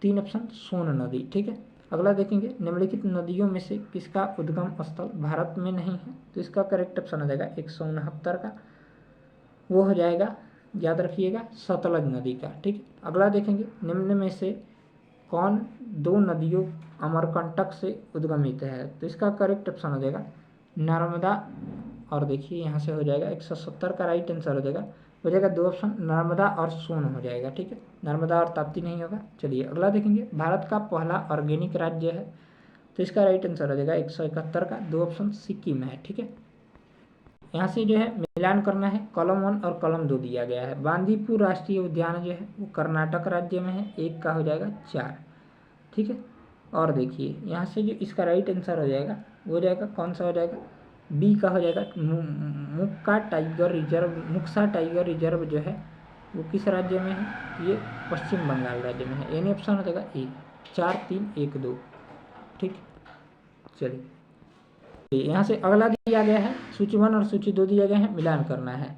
3 ऑप्शन सोन नदी। ठीक है, अगला देखेंगे निम्नलिखित नदियों में से किसका उद्गम स्थल भारत में नहीं है, तो इसका करेक्ट ऑप्शन हो जाएगा 169 का वो हो जाएगा याद रखिएगा सतलज नदी का। ठीक है, अगला देखेंगे निम्न में से कौन 2 नदियों अमरकंटक से उद्गमित है, तो इसका करेक्ट ऑप्शन हो जाएगा नर्मदा, और देखिए यहाँ से हो जाएगा 170 का राइट आंसर हो जाएगा 2 ऑप्शन नर्मदा और सोन हो जाएगा। ठीक है, नर्मदा और ताप्ती नहीं होगा। चलिए अगला देखेंगे भारत का पहला ऑर्गेनिक राज्य है, तो इसका राइट आंसर हो जाएगा 171 का 2 ऑप्शन सिक्किम है। ठीक है, यहाँ से जो है मिलान करना है, कॉलम 1 और कॉलम 2 दिया गया है। बांदीपुर राष्ट्रीय उद्यान जो है वो कर्नाटक राज्य में है, 1 का हो जाएगा 4। ठीक है, और देखिए यहाँ से जो इसका राइट आंसर हो जाएगा वो हो जाएगा कौन सा हो जाएगा, बी का हो जाएगा मुक्सा टाइगर रिजर्व जो है वो किस राज्य में है, ये पश्चिम बंगाल राज्य में है, यानी ऑप्शन हो जाएगा ए 4 3 1 2। ठीक, चलिए यहाँ से अगला दिया गया है सूची 1 और सूची 2 दिया गया है, मिलान करना है।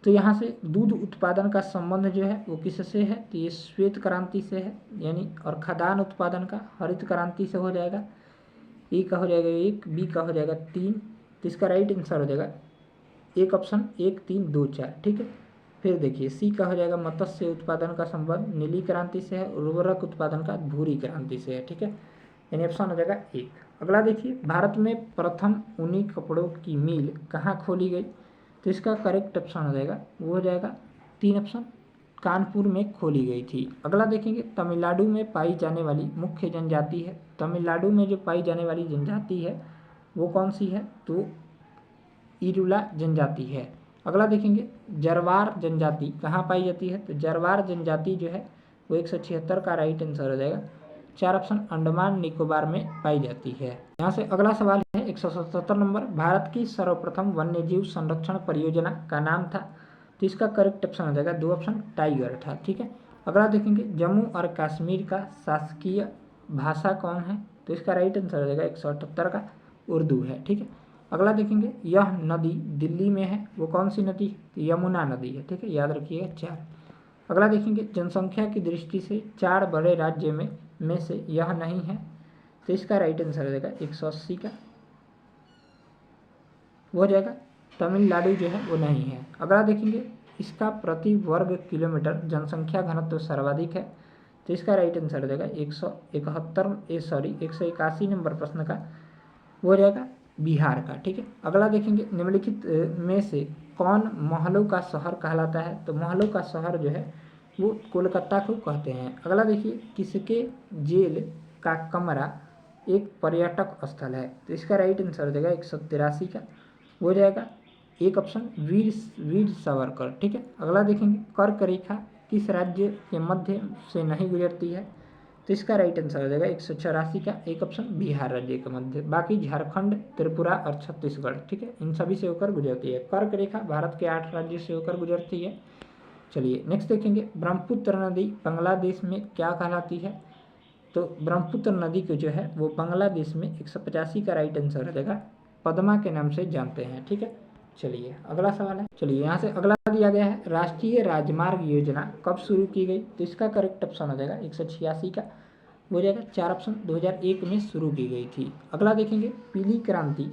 तो यहाँ से दूध उत्पादन का संबंध जो है वो किससे है, तो ये श्वेत क्रांति से है, यानी और खाद्यान्न उत्पादन का हरित क्रांति से हो जाएगा। ए का हो जाएगा 1, बी का हो जाएगा 3, तो इसका राइट आंसर हो जाएगा 1 ऑप्शन 1 3 2 4। ठीक है, फिर देखिए सी का हो जाएगा मत्स्य उत्पादन का संबंध नीली क्रांति से है, उर्वरक उत्पादन का भूरी क्रांति से है। ठीक है, यानी ऑप्शन हो जाएगा 1। अगला देखिए भारत में प्रथम ऊनी कपड़ों की मिल कहाँ खोली गई, तो इसका करेक्ट ऑप्शन हो जाएगा वो हो जाएगा 3 ऑप्शन कानपुर में खोली गई थी। अगला देखेंगे तमिलनाडु में पाई जाने वाली मुख्य जनजाति है, तमिलनाडु में जो पाई जाने वाली जनजाति है वो कौन सी है, तो इरुला जनजाति है। अगला देखेंगे जरवार जनजाति कहाँ पाई जाती है, तो जरवार जनजाति जो है वो 176 का राइट आंसर हो जाएगा 4 ऑप्शन अंडमान निकोबार में पाई जाती है। यहाँ से अगला सवाल है 177 नंबर, भारत की सर्वप्रथम वन्यजीव संरक्षण परियोजना का नाम था, तो इसका करेक्ट ऑप्शन हो जाएगा 2 ऑप्शन टाइगर था। ठीक है, अगला देखेंगे जम्मू और कश्मीर का शासकीय भाषा कौन है, तो इसका राइट आंसर हो जाएगा 178 का उर्दू है। ठीक है, अगला देखेंगे यह नदी दिल्ली में है, वो कौन सी नदी, तो यमुना नदी है। ठीक है, याद रखिएगा 4। अगला देखेंगे जनसंख्या की दृष्टि से 4 बड़े राज्य में से यह नहीं है, तो इसका राइट आंसर हो जाएगा 180 का वो हो जाएगा तमिलनाडु जो है वो नहीं है। अगला देखेंगे इसका प्रति वर्ग किलोमीटर जनसंख्या घनत्व सर्वाधिक है, तो इसका राइट आंसर हो जाएगा 181 नंबर प्रश्न का वो हो जाएगा बिहार का, ठीक है। अगला देखेंगे, निम्नलिखित में से कौन महलों का शहर कहलाता है? तो महलों का शहर जो है वो कोलकाता को कहते हैं। अगला देखिए, किसके जेल का कमरा एक पर्यटक स्थल है? तो इसका राइट आंसर हो जाएगा 183 का, वो हो जाएगा एक ऑप्शन वीर वीर सावरकर, ठीक है। अगला देखेंगे, कर्क रेखा किस राज्य के मध्य से नहीं गुजरती है? तो इसका राइट आंसर हो जाएगा 184 का, एक ऑप्शन बिहार राज्य के मध्य, बाकी झारखंड, त्रिपुरा और छत्तीसगढ़, ठीक है, इन सभी से होकर गुजरती है। कर्क रेखा भारत के 8 राज्यों से होकर गुजरती है। चलिए नेक्स्ट देखेंगे, ब्रह्मपुत्र नदी बांग्लादेश में क्या कहलाती है? तो ब्रह्मपुत्र नदी को जो है वो बांग्लादेश में 185 का राइट आंसर हो जाएगा, पद्मा के नाम से जानते हैं, ठीक है। चलिए अगला सवाल है, चलिए यहाँ से अगला दिया गया है, राष्ट्रीय राजमार्ग योजना कब शुरू की गई? तो इसका करेक्ट ऑप्शन हो जाएगा 186 का, हो जाएगा 4 ऑप्शन 2001 में शुरू की गई थी। अगला देखेंगे, पीली क्रांति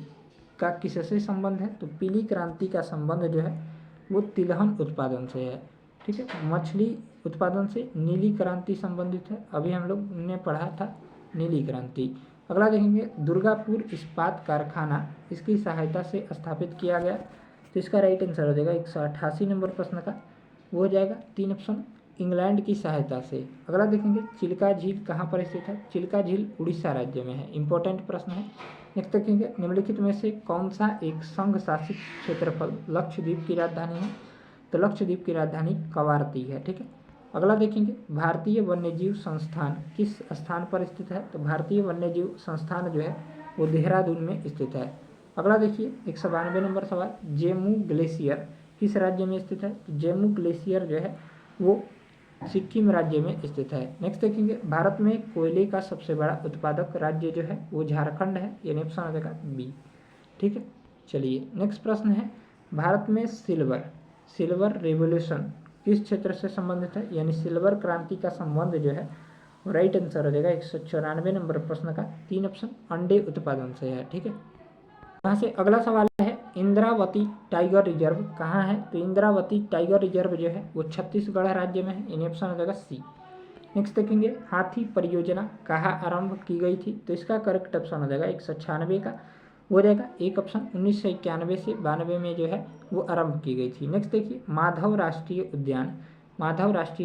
का किससे संबंध है? तो पीली क्रांति का संबंध जो है वो तिलहन उत्पादन से है, ठीक है, मछली उत्पादन से। नीली क्रांति संबंधित है, अभी हम लोग ने पढ़ा था नीली क्रांति। अगला देखेंगे, दुर्गापुर इस्पात कारखाना इसकी सहायता से स्थापित किया गया। तो इसका राइट आंसर हो जाएगा 188 नंबर प्रश्न का, वो हो जाएगा 3 ऑप्शन इंग्लैंड की सहायता से। अगला देखेंगे, चिल्का झील कहाँ पर स्थित है? चिल्का झील उड़ीसा राज्य में है, इंपॉर्टेंट प्रश्न है। नेक्स्ट देखेंगे, निम्नलिखित में से कौन सा एक संघ शासित क्षेत्रफल लक्षद्वीप की राजधानी है? तो लक्षद्वीप की राजधानी कवारती है, ठीक है। अगला देखेंगे, भारतीय वन्यजीव संस्थान किस स्थान पर स्थित है? तो भारतीय वन्यजीव संस्थान जो है वो देहरादून में स्थित है। अगला देखिए 192 नंबर सवाल, जेमू ग्लेशियर किस राज्य में स्थित है? तो जेमू ग्लेशियर जो है वो सिक्किम राज्य में स्थित है। नेक्स्ट देखेंगे, भारत में कोयले का सबसे बड़ा उत्पादक राज्य जो है वो झारखंड है, यानी ऑप्शन आ जाएगा बी, ठीक है। चलिए नेक्स्ट प्रश्न है, भारत में सिल्वर रेवोल्यूशन किस क्षेत्र से संबंधित है? यानी सिल्वर क्रांति का संबंध जो है वो राइट आंसर हो जाएगा 194 नंबर प्रश्न का, 3 ऑप्शन अंडे उत्पादन से है, ठीक है। यहाँ से अगला सवाल है, इंद्रावती टाइगर रिजर्व कहाँ है? तो इंद्रावती टाइगर रिजर्व जो है वो छत्तीसगढ़ राज्य में है, यानी ऑप्शन हो जाएगा सी। नेक्स्ट देखेंगे, हाथी परियोजना कहाँ आरंभ की गई थी? तो इसका करेक्ट ऑप्शन हो जाएगा 196 का, हो जाएगा एक ऑप्शन 1991 से 92 में जो है वो आरंभ की गई थी। नेक्स्ट देखिए, माधव राष्ट्रीय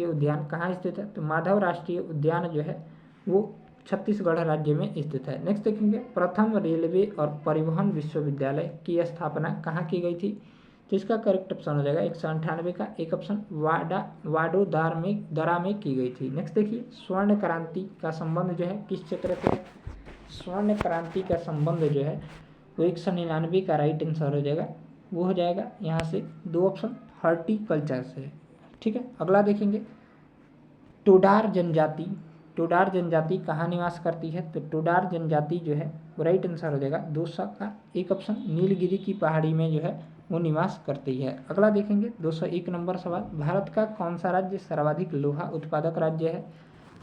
उद्यान कहाँ स्थित है? तो माधव राष्ट्रीय उद्यान जो है वो छत्तीसगढ़ राज्य में स्थित है। नेक्स्ट देखेंगे, प्रथम रेलवे और परिवहन विश्वविद्यालय की स्थापना कहाँ की गई थी? तो इसका करेक्ट ऑप्शन हो जाएगा 198 का, एक ऑप्शन वाडोदरा में की गई थी। नेक्स्ट देखिए, स्वर्ण क्रांति का संबंध जो है किस क्षेत्र से? स्वर्ण क्रांति का संबंध जो है वो 199 का राइट आंसर हो जाएगा, वो हो जाएगा यहाँ से 2 ऑप्शन हॉर्टिकल्चर से, ठीक है। अगला देखेंगे, टोडार जनजाति कहाँ निवास करती है? तो टोडार जनजाति जो है वो राइट आंसर हो जाएगा 200 का, एक ऑप्शन नीलगिरी की पहाड़ी में जो है वो निवास करती है। अगला देखेंगे 201 नंबर सवाल, भारत का कौन सा राज्य सर्वाधिक लोहा उत्पादक राज्य है?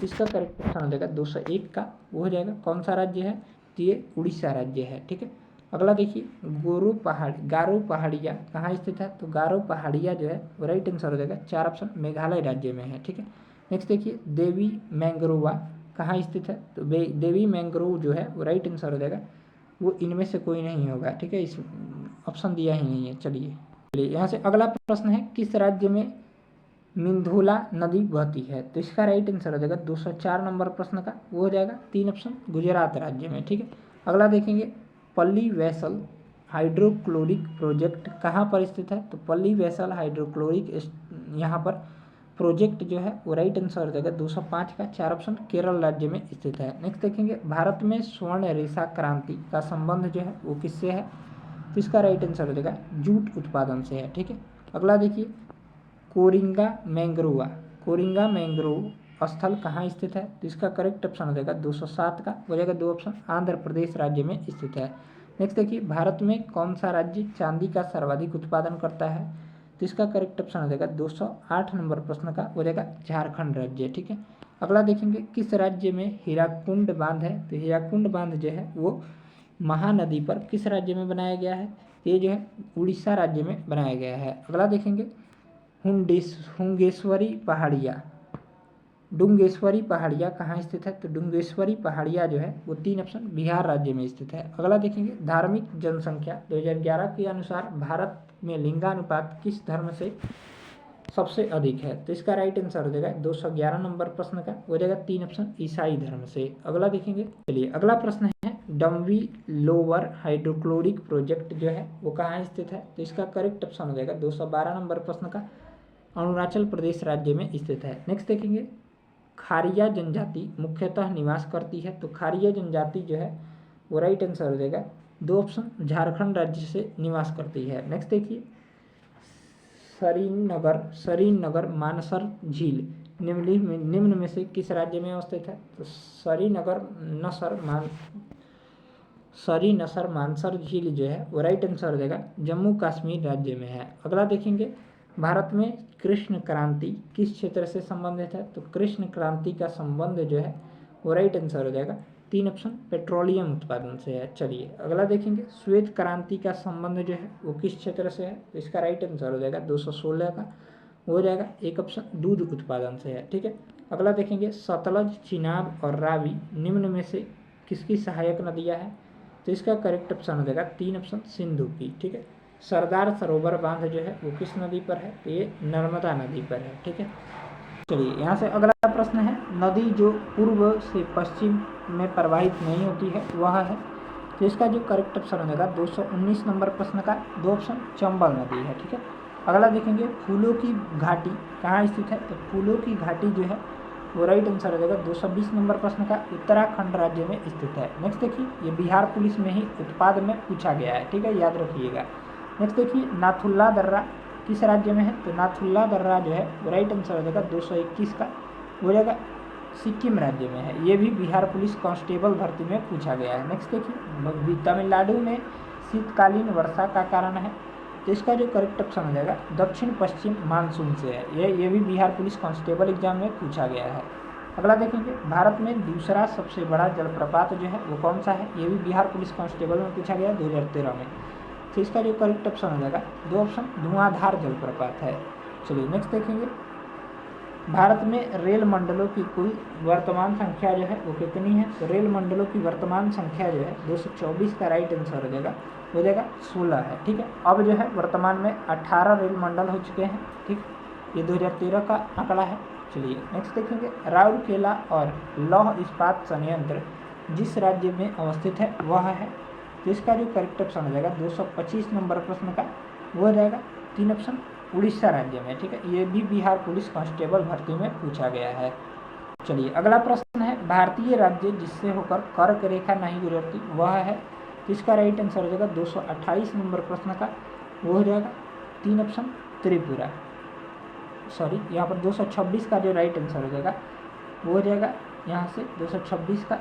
इसका करेक्ट ऑप्शन हो जाएगा 201 का, वो हो जाएगा कौन सा राज्य है? तो ये उड़ीसा राज्य है, ठीक है। अगला देखिए, गारो पहाड़िया कहाँ स्थित है? तो गारो पहाड़िया जो है वो राइट आंसर हो जाएगा, 4 ऑप्शन मेघालय राज्य में है, ठीक है। नेक्स्ट देखिए, देवी मैंग्रोवा कहाँ स्थित है? तो देवी मैंग्रोव जो है वो राइट आंसर हो जाएगा, वो इनमें से कोई नहीं होगा, ठीक है, इस ऑप्शन दिया ही नहीं है। चलिए यहाँ से अगला प्रश्न है, किस राज्य में मिंधोला नदी बहती है? तो इसका राइट आंसर हो जाएगा 204 नंबर प्रश्न का, वो हो जाएगा 3 ऑप्शन गुजरात राज्य में, ठीक है। अगला देखेंगे, पल्ली वैसल हाइड्रोक्लोरिक प्रोजेक्ट कहाँ पर स्थित है? तो पल्ली वैसल हाइड्रोक्लोरिक यहाँ पर प्रोजेक्ट जो है वो राइट आंसर हो जाएगा 205 का, 4 ऑप्शन केरल राज्य में स्थित है। नेक्स्ट देखेंगे, भारत में स्वर्ण रेशा क्रांति का संबंध जो है वो किससे है? तो इसका राइट आंसर हो जाएगा जूट उत्पादन से है, ठीक है। अगला देखिए, कोरिंगा मैंग्रोव स्थल कहाँ स्थित है? तो इसका करेक्ट ऑप्शन हो जाएगा 207 का, हो जाएगा 2 ऑप्शन आंध्र प्रदेश राज्य में स्थित है। नेक्स्ट देखिए, भारत में कौन सा राज्य चांदी का सर्वाधिक उत्पादन करता है? तो इसका करेक्ट ऑप्शन हो जाएगा 208 नंबर प्रश्न का, हो जाएगा झारखंड राज्य, ठीक है। अगला देखेंगे, किस राज्य में हीराकुंड बांध है? तो हीराकुंड बांध जो है वो महानदी पर किस राज्य में बनाया गया है? ये जो है उड़ीसा राज्य में बनाया गया है। अगला देखेंगे, हुंगेश्वरी पहाड़िया डुंगेश्वरी पहाड़ियाँ कहाँ स्थित है? तो डुंगेश्वरी पहाड़ियाँ जो है वो 3 ऑप्शन बिहार राज्य में स्थित है। अगला देखेंगे धार्मिक जनसंख्या 2011 के अनुसार भारत में लिंगानुपात किस धर्म से सबसे अधिक है? तो इसका राइट आंसर हो जाएगा 211 नंबर प्रश्न का हो जाएगा 3 ऑप्शन ईसाई धर्म से। अगला देखेंगे, चलिए अगला प्रश्न है डम्बी लोअर हाइड्रोक्लोरिक प्रोजेक्ट जो है वो कहाँ स्थित है? तो इसका करेक्ट ऑप्शन हो जाएगा 212 नंबर प्रश्न का अरुणाचल प्रदेश राज्य में स्थित है। नेक्स्ट देखेंगे खारिया जनजाति मुख्यतः निवास करती है। तो खारिया जनजाति जो है वो राइट आंसर हो जाएगा 2 ऑप्शन झारखंड राज्य से निवास करती है। नेक्स्ट देखिए सरीनगर मानसर झील निम्न में से किस राज्य में अवस्थित है? तो सरीनसर मानसर झील जो है वो राइट आंसर हो जाएगा जम्मू कश्मीर राज्य में है। अगला देखेंगे भारत में कृष्ण क्रांति किस क्षेत्र से संबंधित है? तो कृष्ण क्रांति का संबंध जो है वो राइट आंसर हो जाएगा 3 ऑप्शन पेट्रोलियम उत्पादन से है। चलिए अगला देखेंगे श्वेत क्रांति का संबंध जो है वो किस क्षेत्र से है? तो इसका राइट आंसर हो जाएगा 216 का हो जाएगा 1 ऑप्शन दूध उत्पादन से है। ठीक है, अगला देखेंगे सतलज चिनाब और रावी निम्न में से किसकी सहायक नदियाँ हैं? तो इसका करेक्ट ऑप्शन हो जाएगा 3 ऑप्शन सिंधु की। ठीक है, सरदार सरोवर बांध जो है वो किस नदी पर है? तो ये नर्मदा नदी पर है। ठीक है, चलिए यहाँ से अगला प्रश्न है नदी जो पूर्व से पश्चिम में प्रवाहित नहीं होती है वह है। तो इसका जो करेक्ट ऑप्शन हो जाएगा 219 नंबर प्रश्न का 2 ऑप्शन चंबल नदी है। ठीक है, अगला देखेंगे फूलों की घाटी कहाँ स्थित है? तो फूलों की घाटी जो है वो राइट आंसर हो जाएगा 220 नंबर प्रश्न का उत्तराखंड राज्य में स्थित है। नेक्स्ट देखिए ये बिहार पुलिस में ही उत्पाद में पूछा गया है। ठीक है, याद रखिएगा। नेक्स्ट देखिए नाथुल्ला दर्रा किस राज्य में है? तो नाथुल्ला दर्रा जो है वो राइट आंसर हो जाएगा 221 का हो जाएगा सिक्किम राज्य में है। ये भी बिहार पुलिस कांस्टेबल भर्ती में पूछा गया है। नेक्स्ट देखिए तमिलनाडु में शीतकालीन वर्षा का कारण है। तो इसका जो करेक्ट ऑप्शन हो जाएगा दक्षिण पश्चिम मानसून से है। ये भी बिहार पुलिस कांस्टेबल एग्जाम में पूछा गया है। अगला देखेंगे भारत में दूसरा सबसे बड़ा जलप्रपात जो है वो कौन सा है? ये भी बिहार पुलिस कांस्टेबल में पूछा गया 2013 में। तो इसका जो करेक्ट ऑप्शन हो जाएगा 2 ऑप्शन धुआंधार जलप्रपात है। चलिए नेक्स्ट देखेंगे भारत में रेल मंडलों की कुल वर्तमान संख्या जो है वो कितनी है? तो रेल मंडलों की वर्तमान संख्या जो है 224 का राइट आंसर हो जाएगा 16 है। ठीक है, अब जो है वर्तमान में 18 रेल मंडल हो चुके हैं। ठीक, ये 2013 का आंकड़ा है। चलिए नेक्स्ट देखेंगे राउरकेला और लौह इस्पात संयंत्र जिस राज्य में अवस्थित है वह है। तो इसका जो करेक्ट ऑप्शन हो जाएगा 225 नंबर प्रश्न का वो हो जाएगा 3 ऑप्शन उड़ीसा राज्य में। ठीक है, ये भी बिहार पुलिस कांस्टेबल भर्ती में पूछा गया है। चलिए अगला प्रश्न है भारतीय राज्य जिससे होकर कर्क रेखा नहीं गुजरती वह है। तो इसका राइट आंसर हो जाएगा 228 नंबर प्रश्न का वो हो जाएगा 3 ऑप्शन त्रिपुरा। सॉरी, यहाँ पर 226 का जो राइट आंसर हो जाएगा वो हो जाएगा यहाँ से 226 का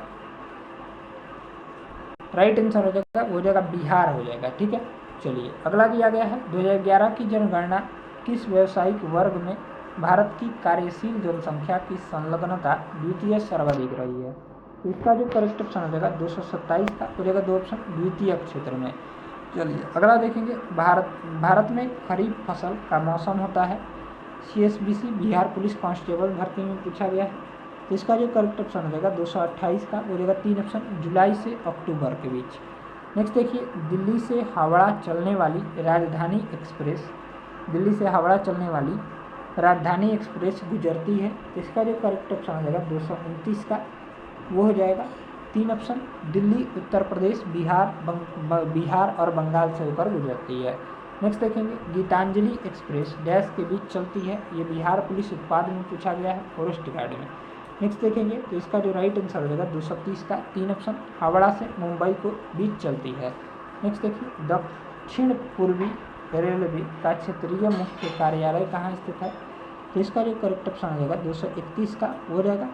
राइट आंसर हो जाएगा वो हो जाएगा बिहार हो जाएगा। ठीक है, चलिए अगला दिया गया है 2011 की जनगणना किस व्यावसायिक वर्ग में भारत की कार्यशील जनसंख्या की संलग्नता द्वितीय सर्वाधिक रही है? तो इसका जो करेक्ट ऑप्शन हो जाएगा 227 का हो जाएगा 2 ऑप्शन द्वितीय क्षेत्र में। चलिए अगला देखेंगे भारत में खरीफ फसल का मौसम होता है। CSBC बिहार पुलिस कांस्टेबल भर्ती में पूछा गया है। तो इसका जो करेक्ट ऑप्शन हो जाएगा 228 का हो जाएगा 3 ऑप्शन जुलाई से अक्टूबर के बीच। नेक्स्ट देखिए दिल्ली से हावड़ा चलने वाली राजधानी एक्सप्रेस गुजरती है। तो इसका जो करेक्ट ऑप्शन हो जाएगा 229 का वो हो जाएगा 3 ऑप्शन दिल्ली उत्तर प्रदेश बिहार और बंगाल से होकर गुजरती है। नेक्स्ट देखेंगे गीतांजलि एक्सप्रेस डैश के बीच चलती है। ये बिहार पुलिस उत्पाद में पूछा गया है फॉरेस्ट गार्ड में। नेक्स्ट देखेंगे तो इसका जो राइट आंसर हो जाएगा 230 का 3 ऑप्शन हावड़ा से मुंबई को बीच चलती है। नेक्स्ट देखिए दक्षिण पूर्वी रेलवे का क्षेत्रीय मुख्य कार्यालय कहाँ स्थित है? तो इसका जो करेक्ट ऑप्शन हो जाएगा 231 का हो जाएगा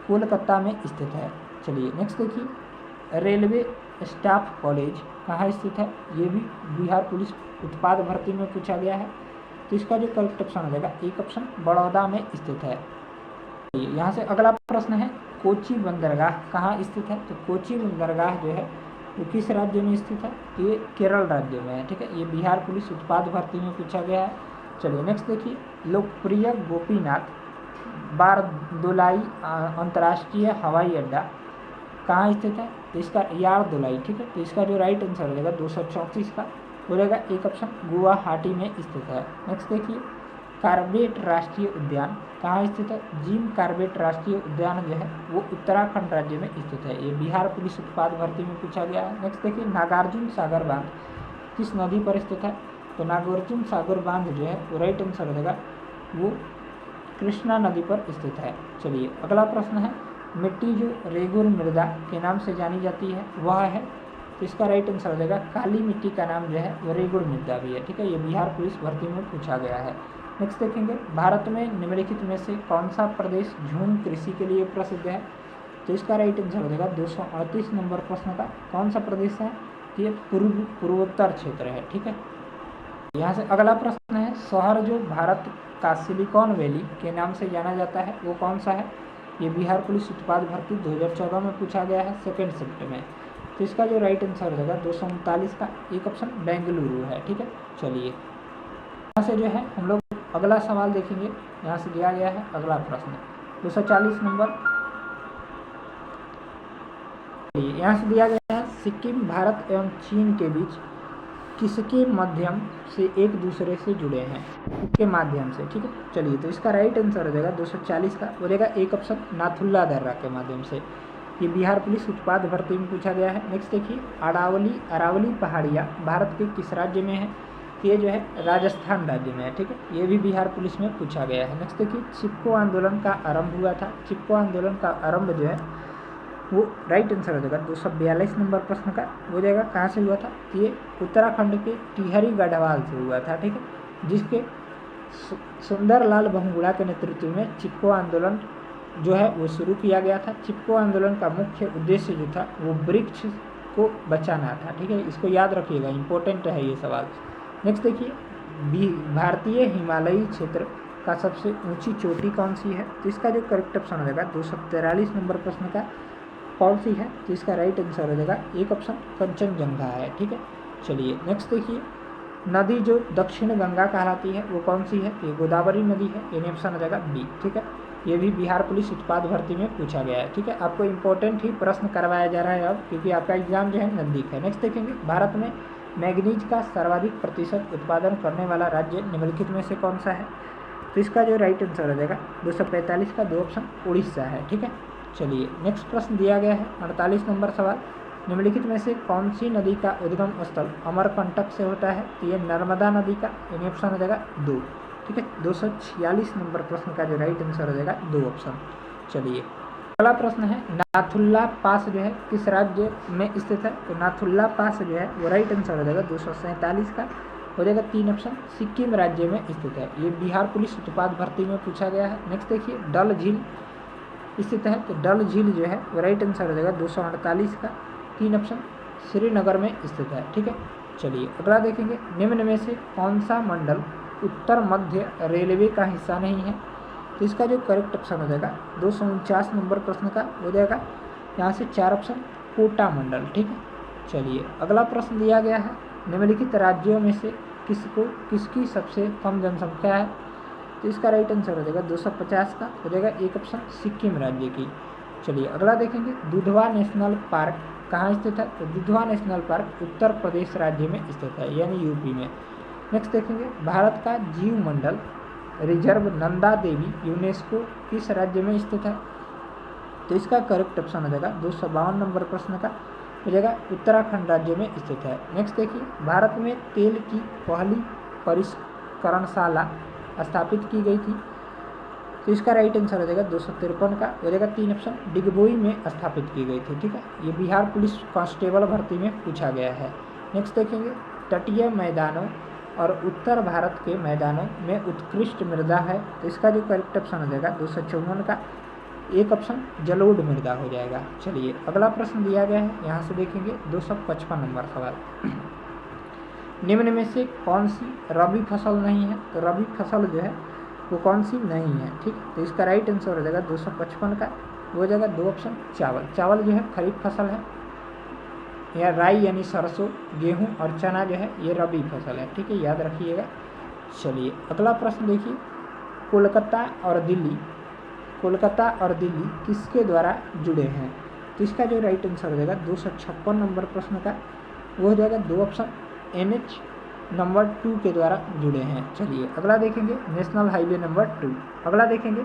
कोलकाता में स्थित है। चलिए नेक्स्ट देखिए रेलवे स्टाफ कॉलेज कहाँ स्थित है? ये भी बिहार पुलिस उत्पाद भर्ती में पूछा गया है। तो इसका जो करेक्ट ऑप्शन हो जाएगा 1 ऑप्शन बड़ौदा में स्थित है। यहाँ से अगला प्रश्न है कोची बंदरगाह कहाँ स्थित है? तो कोची बंदरगाह जो है वो किस राज्य में स्थित है? ये केरल राज्य में है। ठीक है, ये बिहार पुलिस उत्पाद भर्ती में पूछा गया है। चलिए नेक्स्ट देखिए लोकप्रिय गोपीनाथ बारदोलाई अंतर्राष्ट्रीय हवाई अड्डा कहाँ स्थित है? तो इसका यारदोलाई, ठीक है। तो इसका जो राइट आंसर हो जाएगा 234 का हो जाएगा एक ऑप्शन गुवाहाटी में स्थित है। नेक्स्ट देखिए, कार्बेट राष्ट्रीय उद्यान कहाँ स्थित है? जिम कार्बेट राष्ट्रीय उद्यान जो है वो उत्तराखंड राज्य में स्थित है। ये बिहार पुलिस उत्पाद भर्ती में पूछा गया है। नेक्स्ट देखिए, नागार्जुन सागर बांध किस नदी पर स्थित है? तो नागार्जुन सागर बांध जो है वो राइट आंसर हो जाएगा वो कृष्णा नदी पर स्थित है। चलिए अगला प्रश्न है, मिट्टी जो रेगुर मृदा के नाम से जानी जाती है वह है? तो इसका राइट आंसर हो जाएगा काली मिट्टी का नाम जो है वो रेगुर मृदा भी है, ठीक है। ये बिहार पुलिस भर्ती में पूछा गया है। नेक्स्ट देखेंगे, भारत में निम्नलिखित में से कौन सा प्रदेश झूम कृषि के लिए प्रसिद्ध है? तो इसका राइट आंसर हो जाएगा 238 नंबर प्रश्न का कौन सा प्रदेश है? ये पूर्वोत्तर क्षेत्र है, ठीक है। यहाँ से अगला प्रश्न है, शहर जो भारत का सिलिकॉन वैली के नाम से जाना जाता है वो कौन सा है? ये बिहार पुलिस उत्पाद भर्ती 2014 में पूछा गया है सेकेंड शिफ्ट में। तो इसका जो राइट आंसर हो जाएगा 239 का एक ऑप्शन बेंगलुरु है, ठीक है। चलिए यहाँ से जो है हम लोग अगला सवाल देखेंगे। यहाँ से दिया गया है अगला प्रश्न 240 नंबर। यहाँ से दिया गया है, सिक्किम भारत एवं चीन के बीच किसके माध्यम से एक दूसरे से जुड़े हैं? किसके माध्यम से, ठीक है। चलिए तो इसका राइट आंसर हो जाएगा 240 का हो जाएगा एक ऑप्शन नाथुल्ला दर्रा के माध्यम से। ये बिहार पुलिस उत्पाद भर्ती में पूछा गया है। नेक्स्ट देखिए, अरावली पहाड़ियाँ भारत के किस राज्य में है? ये जो है राजस्थान राज्य में है, ठीक है। ये भी बिहार पुलिस में पूछा गया है। नेक्स्ट देखिए, चिपको आंदोलन का आरंभ हुआ था। चिपको आंदोलन का आरंभ जो है वो राइट आंसर हो जाएगा 242 नंबर प्रश्न का हो जाएगा कहाँ से हुआ था? ये उत्तराखंड के टिहरी गढ़वाल से हुआ था, ठीक है। जिसके सुंदरलाल बहुगुणा के नेतृत्व में चिपको आंदोलन जो है वो शुरू किया गया था। चिपको आंदोलन का मुख्य उद्देश्य जो था वो वृक्ष को बचाना था, ठीक है। इसको याद रखिएगा, इंपॉर्टेंट है ये सवाल। नेक्स्ट देखिए, भारतीय हिमालयी क्षेत्र का सबसे ऊंची चोटी कौन सी है? तो इसका जो करेक्ट ऑप्शन हो जाएगा 243 नंबर प्रश्न का कौन सी है? तो इसका राइट आंसर हो जाएगा एक ऑप्शन कंचनजंगा है, ठीक है। चलिए नेक्स्ट देखिए, नदी जो दक्षिण गंगा कहलाती है वो कौन सी है? ये गोदावरी नदी है, यानी ऑप्शन हो जाएगा बी, ठीक है। ये भी बिहार पुलिस उत्पाद भर्ती में पूछा गया है, ठीक है। आपको इंपॉर्टेंट ही प्रश्न करवाया जा रहा है अब, क्योंकि आपका एग्जाम जो है नज़दीक है। नेक्स्ट देखेंगे, भारत में मैग्नीज का सर्वाधिक प्रतिशत उत्पादन करने वाला राज्य निम्नलिखित में से कौन सा है? तो इसका जो राइट आंसर हो जाएगा 245 का दो ऑप्शन उड़ीसा है, ठीक है। चलिए नेक्स्ट प्रश्न दिया गया है 48 नंबर सवाल, निम्नलिखित में से कौन सी नदी का उद्गम स्थल अमरकंटक से होता है? तो ये नर्मदा नदी का, यानी ऑप्शन हो जाएगा 2, ठीक है। 246 नंबर प्रश्न का जो राइट आंसर हो जाएगा 2 ऑप्शन। चलिए अगला प्रश्न है, नाथुल्ला पास जो है किस राज्य में स्थित है? तो नाथुल्ला पास जो है वो राइट आंसर हो जाएगा 247 का हो जाएगा 3 ऑप्शन सिक्किम राज्य में स्थित है। ये बिहार पुलिस उत्पाद भर्ती में पूछा गया है। नेक्स्ट देखिए, डल झील स्थित है। तो डल झील जो है वो राइट आंसर हो जाएगा 248 का 3 ऑप्शन श्रीनगर में स्थित है, ठीक है। चलिए अगला देखेंगे, निम्न में से कौन सा मंडल उत्तर मध्य रेलवे का हिस्सा नहीं है? तो इसका जो करेक्ट ऑप्शन हो जाएगा 249 नंबर प्रश्न का हो जाएगा यहाँ से 4 ऑप्शन कोटा मंडल, ठीक है। चलिए अगला प्रश्न दिया गया है, निम्नलिखित राज्यों में से किसकी सबसे कम जनसंख्या है? तो इसका राइट आंसर हो जाएगा 250 का हो जाएगा एक ऑप्शन सिक्किम राज्य की। चलिए अगला देखेंगे, दुधवा नेशनल पार्क कहाँ स्थित है? तो दुधवा नेशनल पार्क उत्तर प्रदेश राज्य में स्थित है, यानी यूपी में। नेक्स्ट देखेंगे, भारत का जीव मंडल रिजर्व नंदा देवी यूनेस्को किस राज्य में स्थित है? तो इसका करेक्ट ऑप्शन हो जाएगा 252 नंबर प्रश्न का हो जाएगा उत्तराखंड राज्य में स्थित है। नेक्स्ट देखिए, भारत में तेल की पहली परिष्करणशाला स्थापित की गई थी। तो इसका राइट आंसर हो जाएगा 253 का हो जाएगा 3 ऑप्शन डिगबोई में स्थापित की गई थी, ठीक है। ये बिहार पुलिस कांस्टेबल भर्ती में पूछा गया है। नेक्स्ट देखेंगे, तटीय मैदानों और उत्तर भारत के मैदानों में उत्कृष्ट मृदा है। तो इसका जो करेक्ट ऑप्शन हो जाएगा 254 का एक ऑप्शन जलोढ़ मृदा हो जाएगा। चलिए अगला प्रश्न दिया गया है, यहाँ से देखेंगे 255 नंबर सवाल, निम्न में से कौन सी रबी फसल नहीं है? तो रबी फसल जो है वो कौन सी नहीं है, ठीक। तो इसका राइट आंसर हो जाएगा 255 का हो जाएगा 2 ऑप्शन चावल जो है खरीफ फसल है, या राई यानी सरसों, गेहूं और चना जो है ये रबी फसल है, ठीक है, याद रखिएगा। चलिए अगला प्रश्न देखिए, कोलकाता और दिल्ली कोलकाता और दिल्ली किसके द्वारा जुड़े हैं? तो इसका जो राइट आंसर हो जाएगा 256 नंबर प्रश्न का वो हो जाएगा 2 ऑप्शन NH नंबर 2 के द्वारा जुड़े हैं। चलिए अगला देखेंगे नेशनल हाईवे नंबर 2। अगला देखेंगे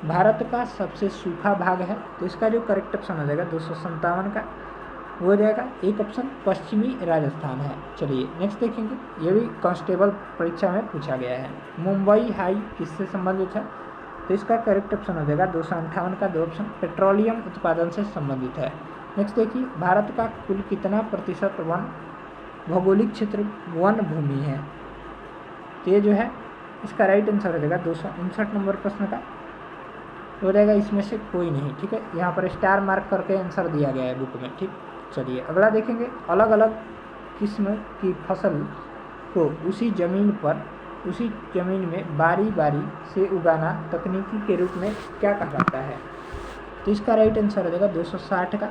भारत का सबसे सूखा भाग है, तो इसका जो करेक्ट ऑप्शन हो जाएगा 257 का वो हो जाएगा 1 ऑप्शन पश्चिमी राजस्थान है। चलिए नेक्स्ट देखेंगे, ये भी कांस्टेबल परीक्षा में पूछा गया है। मुंबई हाई किससे संबंधित है? तो इसका करेक्ट ऑप्शन हो जाएगा 258 का 2 ऑप्शन पेट्रोलियम उत्पादन से संबंधित है। नेक्स्ट देखिए भारत का कुल कितना प्रतिशत वन भौगोलिक क्षेत्र वन भूमि है? तो ये जो है इसका राइट आंसर हो जाएगा 259 नंबर प्रश्न का हो जाएगा इसमें से कोई नहीं। ठीक है, यहाँ पर स्टार मार्क करके आंसर दिया गया है बुक में। ठीक, चलिए अगला देखेंगे अलग अलग किस्म की फसल को उसी ज़मीन में बारी बारी से उगाना तकनीकी के रूप में क्या कहा जाता है? तो इसका राइट आंसर हो जाएगा 260 का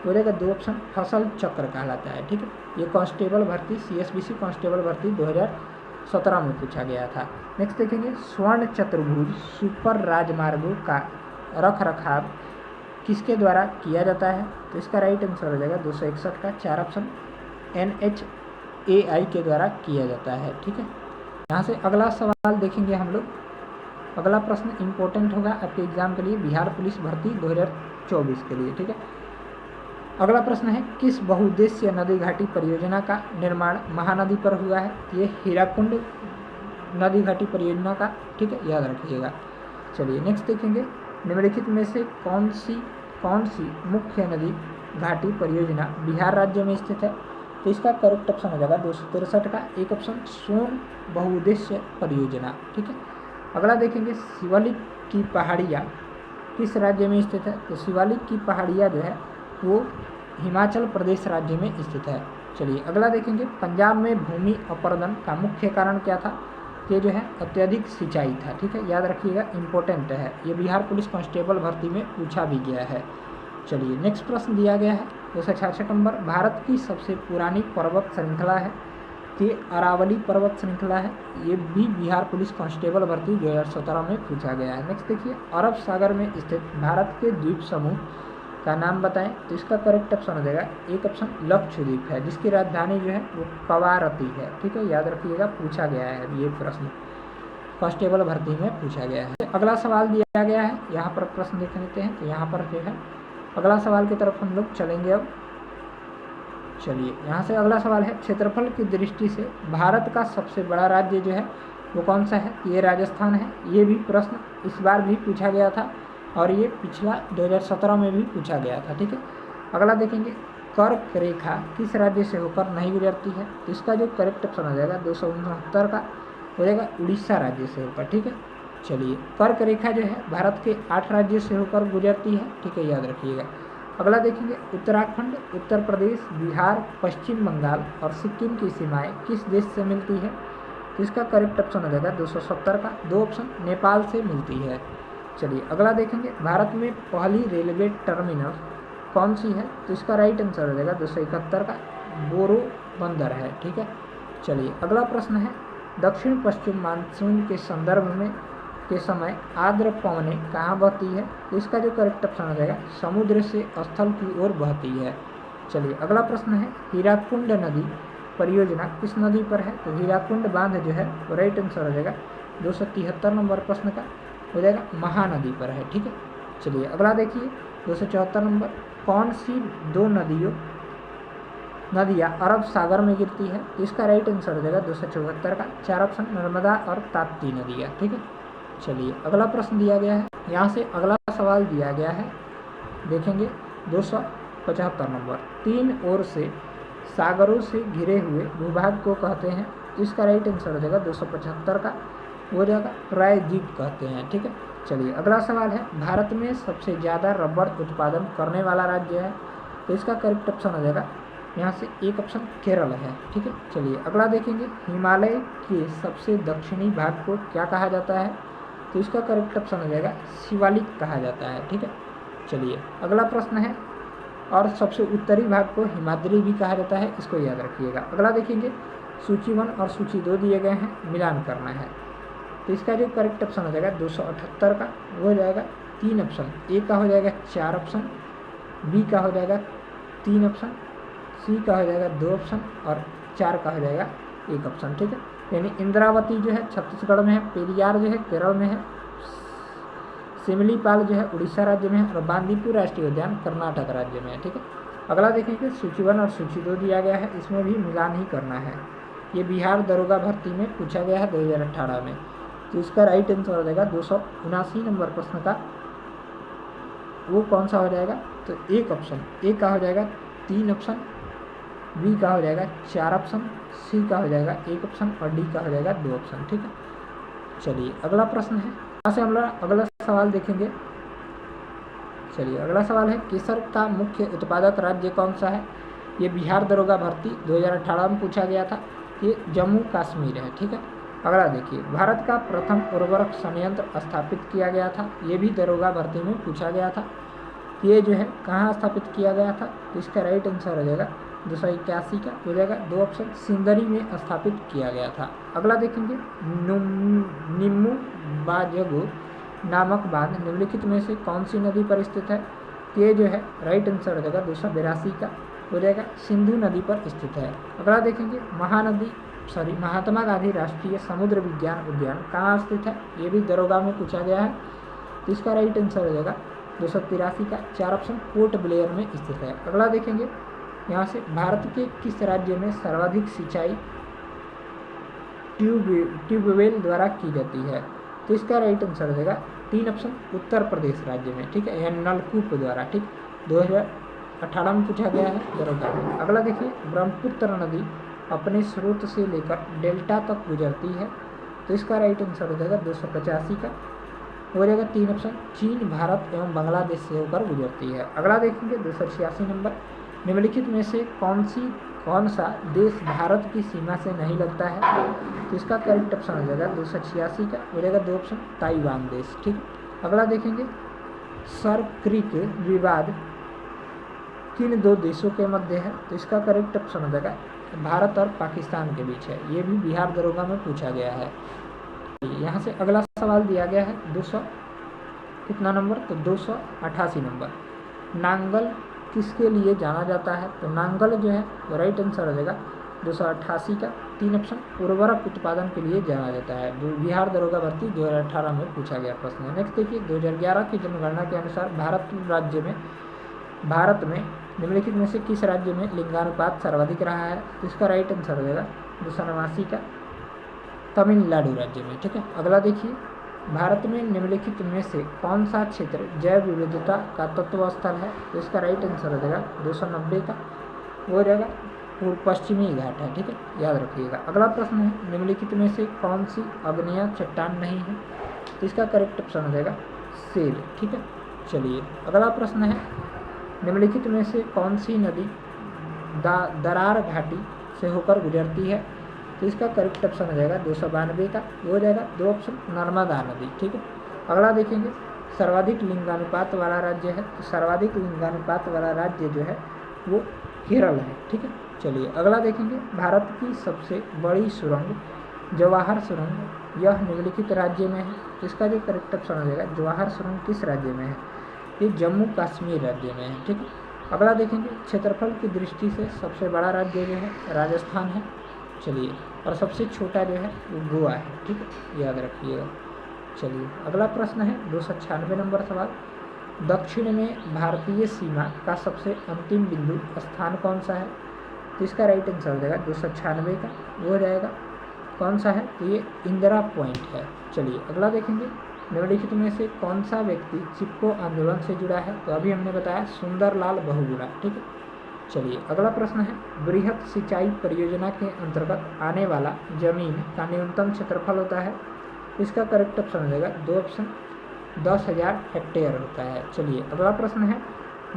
हो जाएगा 2 ऑप्शन फसल चक्र कहलाता है। ठीक है, ये कांस्टेबल भर्ती CSBC कांस्टेबल भर्ती 2017 में पूछा गया था। नेक्स्ट देखेंगे स्वर्ण चतुर्भुज सुपर राजमार्गों का रख रखाव किसके द्वारा किया जाता है? तो इसका राइट आंसर हो जाएगा 261 का 4 ऑप्शन NHAI के द्वारा किया जाता है। ठीक है, यहाँ से अगला सवाल देखेंगे हम लोग। अगला प्रश्न इंपॉर्टेंट होगा आपके एग्जाम के लिए, बिहार पुलिस भर्ती 2024 के लिए। ठीक है, अगला प्रश्न है किस बहुउद्देश्य नदी घाटी परियोजना का निर्माण महानदी पर हुआ है? ये हीराकुंड नदी घाटी परियोजना का, ठीक है, याद रखिएगा। चलिए नेक्स्ट देखेंगे निम्नलिखित में से कौन सी मुख्य नदी घाटी परियोजना बिहार राज्य में स्थित है? तो इसका करेक्ट ऑप्शन हो जाएगा 263 का 1 ऑप्शन सोन बहुउद्देश्य परियोजना। ठीक है, अगला देखेंगे शिवालिक की पहाड़ियाँ किस राज्य में स्थित है? तो शिवालिक की पहाड़ियाँ जो है वो हिमाचल प्रदेश राज्य में स्थित है। चलिए अगला देखेंगे पंजाब में भूमि अपरदन का मुख्य कारण क्या था? ये जो है अत्यधिक सिंचाई था। ठीक है, याद रखिएगा, इंपॉर्टेंट है, ये बिहार पुलिस कांस्टेबल भर्ती में पूछा भी गया है। चलिए नेक्स्ट प्रश्न दिया गया है 266 नंबर, भारत की सबसे पुरानी पर्वत श्रृंखला है? ये अरावली पर्वत श्रृंखला है, ये भी बिहार पुलिस कांस्टेबल भर्ती 2017 में पूछा गया है। नेक्स्ट देखिए अरब सागर में स्थित भारत के द्वीप समूह का नाम बताएं? तो इसका करेक्ट ऑप्शन हो जाएगा 1 ऑप्शन लक्षद्वीप है, जिसकी राजधानी जो है वो कवारती है। ठीक है, याद रखिएगा, पूछा गया है ये प्रश्न कांस्टेबल भर्ती में पूछा गया है। अगला सवाल दिया गया है, यहाँ पर प्रश्न देख लेते हैं। तो यहाँ पर जो है अगला सवाल की तरफ हम लोग चलेंगे अब। चलिए यहाँ से अगला सवाल है क्षेत्रफल की दृष्टि से भारत का सबसे बड़ा राज्य जो है वो कौन सा है? ये राजस्थान है। ये भी प्रश्न इस बार भी पूछा गया था और ये पिछला 2017 में भी पूछा गया था। ठीक है, अगला देखेंगे कर्क रेखा किस राज्य से होकर नहीं गुजरती है? तो इसका जो करेक्ट ऑप्शन हो जाएगा 269 का हो जाएगा उड़ीसा राज्य से होकर। ठीक है, चलिए कर्क रेखा जो है भारत के 8 राज्यों से होकर गुजरती है। ठीक है, याद रखिएगा। अगला देखेंगे उत्तराखंड, उत्तर प्रदेश, बिहार, पश्चिम बंगाल और सिक्किम की सीमाएं किस देश से मिलती है? तो इसका करेक्ट ऑप्शन हो जाएगा 270 का 2 ऑप्शन नेपाल से मिलती है। चलिए अगला देखेंगे भारत में पहली रेलवे टर्मिनल कौन सी है? तो इसका राइट आंसर हो जाएगा 271 का बोरो बंदर है। ठीक है, चलिए अगला प्रश्न है दक्षिण पश्चिम मानसून के संदर्भ में के समय आर्द्र पवनें कहाँ बहती है? तो इसका जो करेक्ट ऑप्शन हो जाएगा समुद्र से स्थल की ओर बहती है। चलिए अगला प्रश्न है हीराकुंड नदी परियोजना किस नदी पर है? तो हीराकुंड बांध जो है वो राइट आंसर हो जाएगा 273 नंबर प्रश्न का हो जाएगा महानदी पर है। ठीक है, चलिए अगला देखिए 274 नंबर, कौन सी 2 नदियाँ अरब सागर में गिरती है? तो इसका राइट आंसर हो जाएगा 274 का 4 ऑप्शन नर्मदा और ताप्ती नदियाँ। ठीक है, चलिए अगला प्रश्न दिया गया है, यहाँ से अगला सवाल दिया गया है, देखेंगे 275 नंबर, 3 ओर से सागरों से घिरे हुए भूभाग को कहते हैं? तो इसका राइट आंसर हो जाएगा 275 का हो जाएगा प्रायद्वीप कहते हैं। ठीक है, चलिए अगला सवाल है भारत में सबसे ज़्यादा रबड़ उत्पादन करने वाला राज्य है? तो इसका करेक्ट ऑप्शन हो जाएगा यहाँ से 1 ऑप्शन केरल है। ठीक है, चलिए अगला देखेंगे हिमालय के सबसे दक्षिणी भाग को क्या कहा जाता है? तो इसका करेक्ट ऑप्शन हो जाएगा शिवालिक कहा जाता है। ठीक है, चलिए अगला प्रश्न है और सबसे उत्तरी भाग को हिमाद्री भी कहा जाता है, इसको याद रखिएगा। अगला देखेंगे सूची 1 और सूची 2 दिए गए हैं, मिलान करना है। तो इसका जो करेक्ट ऑप्शन हो जाएगा 278 का हो जाएगा 3 ऑप्शन, ए का हो जाएगा 4 ऑप्शन, बी का हो जाएगा 3 ऑप्शन, सी का हो जाएगा 2 ऑप्शन और 4 का हो जाएगा 1 ऑप्शन। ठीक है, यानी इंद्रावती जो है छत्तीसगढ़ में है, पेरियार जो है केरल में है, सिमलीपाल जो है उड़ीसा राज्य में है और बांदीपुर राष्ट्रीय उद्यान कर्नाटक राज्य में है। ठीक है, अगला देखेंगे सूची 1 और सूची 2 दिया गया है, इसमें भी मिलान ही करना है। ये बिहार दरोगा भर्ती में पूछा गया है 2018 में, तो इसका राइट आंसर हो जाएगा 279 नंबर प्रश्न का वो कौन सा हो जाएगा, तो 1 ऑप्शन, ए का हो जाएगा 3 ऑप्शन, बी का हो जाएगा 4 ऑप्शन, सी का हो जाएगा 1 ऑप्शन और डी का हो जाएगा 2 ऑप्शन। ठीक है, चलिए अगला प्रश्न है, यहाँ से हम लोग अगला सवाल देखेंगे। चलिए अगला सवाल है, केसर का मुख्य उत्पादक राज्य कौन सा है। ये बिहार दरोगा भर्ती 2018 में पूछा गया था, ये जम्मू कश्मीर है। ठीक है, अगला देखिए, भारत का प्रथम उर्वरक संयंत्र स्थापित किया गया था, ये भी दरोगा भर्ती में पूछा गया था। ये जो है कहाँ स्थापित किया गया था, तो इसका राइट आंसर हो जाएगा 281 का हो जाएगा 2 ऑप्शन, सिंदरी में स्थापित किया गया था। अगला देखेंगे, निम्मू बाजगो नामक बांध निम्नलिखित में से कौन सी नदी पर स्थित है। ये जो है राइट आंसर हो जाएगा 282 का हो जाएगा, सिंधु नदी पर स्थित है। अगला देखेंगे, महात्मा गांधी राष्ट्रीय समुद्र विज्ञान उद्यान कहाँ स्थित है, ये भी दरोगा में पूछा गया है, तो इसका राइट आंसर हो जाएगा 283 का 4 ऑप्शन, पोर्ट ब्लेयर में स्थित है। अगला देखेंगे, यहाँ से भारत के किस राज्य में सर्वाधिक सिंचाई ट्यूबवेल द्वारा की जाती है, तो इसका राइट आंसर हो जाएगा 3 ऑप्शन, उत्तर प्रदेश राज्य में। ठीक है, यह नलकूप द्वारा, ठीक 2018 में पूछा गया है दरोगा में। अगला देखिए, ब्रह्मपुत्र नदी अपने स्रोत से लेकर डेल्टा तक गुजरती है, तो इसका राइट आंसर हो जाएगा 285 का हो जाएगा 3 ऑप्शन, चीन, भारत एवं बांग्लादेश से होकर गुजरती है। अगला देखेंगे 286 नंबर, निम्नलिखित में से कौन सा देश भारत की सीमा से नहीं लगता है, तो इसका करेक्ट ऑप्शन हो जाएगा 286 का हो जाएगा 2 ऑप्शन, ताइवान देश। ठीक, अगला देखेंगे, सर क्रीक विवाद किन 2 देशों के मध्य है, तो इसका करेक्ट ऑप्शन हो जाएगा भारत और पाकिस्तान के बीच है, ये भी बिहार दरोगा में पूछा गया है। यहाँ से अगला सवाल दिया गया है 200 कितना नंबर, तो 288 नंबर, नांगल किसके लिए जाना जाता है, तो नांगल जो है वो राइट आंसर हो जाएगा 288 का 3 ऑप्शन, उर्वरक उत्पादन के लिए जाना जाता है। बिहार दरोगा भर्ती 2018 में पूछा गया प्रश्न है। नेक्स्ट देखिए, 2011 की जनगणना के अनुसार भारत में निम्नलिखित में से किस राज्य में लिंगानुपात सर्वाधिक रहा है, तो इसका राइट आंसर हो जाएगा 289 का तमिलनाडु राज्य में। ठीक है, अगला देखिए, भारत में निम्नलिखित में से कौन सा क्षेत्र जैव विविधता का तत्व स्थल है, तो इसका राइट आंसर हो जाएगा 290 का हो जाएगा पूर्व पश्चिमी घाट है। ठीक है, याद रखिएगा। अगला प्रश्न है, निम्नलिखित में से कौन सी अग्नेय चट्टान नहीं है, तो इसका करेक्ट ऑप्शन हो जाएगा सेल। ठीक है, चलिए अगला प्रश्न है, निम्नलिखित में से कौन सी नदी दरार घाटी से होकर गुजरती है, तो इसका करेक्ट ऑप्शन हो जाएगा 292 का हो जाएगा 2 ऑप्शन, नर्मदा नदी। ठीक है, अगला देखेंगे, सर्वाधिक लिंगानुपात वाला राज्य है, तो सर्वाधिक लिंगानुपात वाला राज्य जो है वो केरल है। ठीक है, चलिए अगला देखेंगे, भारत की सबसे बड़ी सुरंग जवाहर सुरंग यह निम्नलिखित राज्य में है, इसका जो करेक्ट ऑप्शन हो जाएगा जवाहर सुरंग किस राज्य में है, ये जम्मू कश्मीर राज्य में है। ठीक है, अगला देखेंगे, क्षेत्रफल की दृष्टि से सबसे बड़ा राज्य जो है राजस्थान है। चलिए, और सबसे छोटा जो है वो गोवा है। ठीक है, याद रखिएगा। चलिए अगला प्रश्न है 296 नंबर सवाल, दक्षिण में भारतीय सीमा का सबसे अंतिम बिंदु स्थान कौन सा है, तो इसका राइट आंसर हो जाएगा 296 का वो हो जाएगा कौन सा है, तो ये इंदिरा पॉइंट है। चलिए अगला देखेंगे, निम्नलिखित में से कौन सा व्यक्ति चिपको आंदोलन से जुड़ा है, तो अभी हमने बताया सुंदरलाल बहुगुणा। ठीक है, चलिए अगला प्रश्न है, बृहत सिंचाई परियोजना के अंतर्गत आने वाला जमीन का न्यूनतम क्षेत्रफल होता है, इसका करेक्ट ऑप्शन हो जाएगा 2 ऑप्शन, 10,000 हेक्टेयर होता है। चलिए अगला प्रश्न है,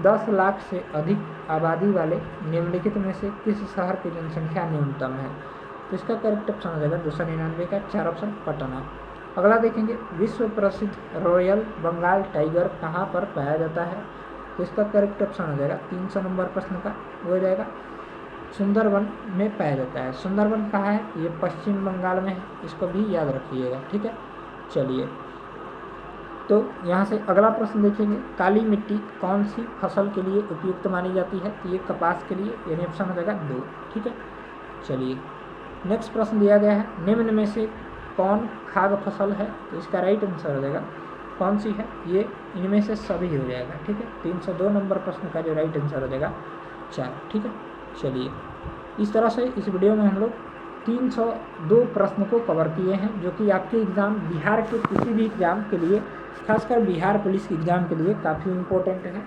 10 लाख से अधिक आबादी वाले निम्नलिखित में से किस शहर की जनसंख्या न्यूनतम है, तो इसका करेक्ट ऑप्शन हो जाएगा 299 का 4 ऑप्शन, पटना। अगला देखेंगे, विश्व प्रसिद्ध रॉयल बंगाल टाइगर कहाँ पर पाया जाता है, तो इसका करेक्ट ऑप्शन हो जाएगा 300 नंबर प्रश्न का हो जाएगा सुंदरवन में पाया जाता है। सुंदरवन कहाँ है, ये पश्चिम बंगाल में है, इसको भी याद रखिएगा। ठीक है, चलिए तो यहाँ से अगला प्रश्न देखेंगे, काली मिट्टी कौन सी फसल के लिए उपयुक्त मानी जाती है? तो ये कपास के लिए, यानी ऑप्शन हो जाएगा 2। ठीक है, चलिए नेक्स्ट प्रश्न दिया गया है, निम्न में से कौन खाद्य फसल है? तो इसका राइट आंसर हो जाएगा कौन सी है? ये इनमें से सभी हो जाएगा। ठीक है, 302 नंबर प्रश्न का जो राइट आंसर हो जाएगा 4। ठीक है, चलिए इस तरह से इस वीडियो में हम लोग 302 प्रश्न को कवर किए हैं, जो कि आपके एग्ज़ाम बिहार के किसी भी एग्ज़ाम के लिए, खासकर बिहार पुलिस के एग्ज़ाम के लिए काफ़ी इम्पोर्टेंट है।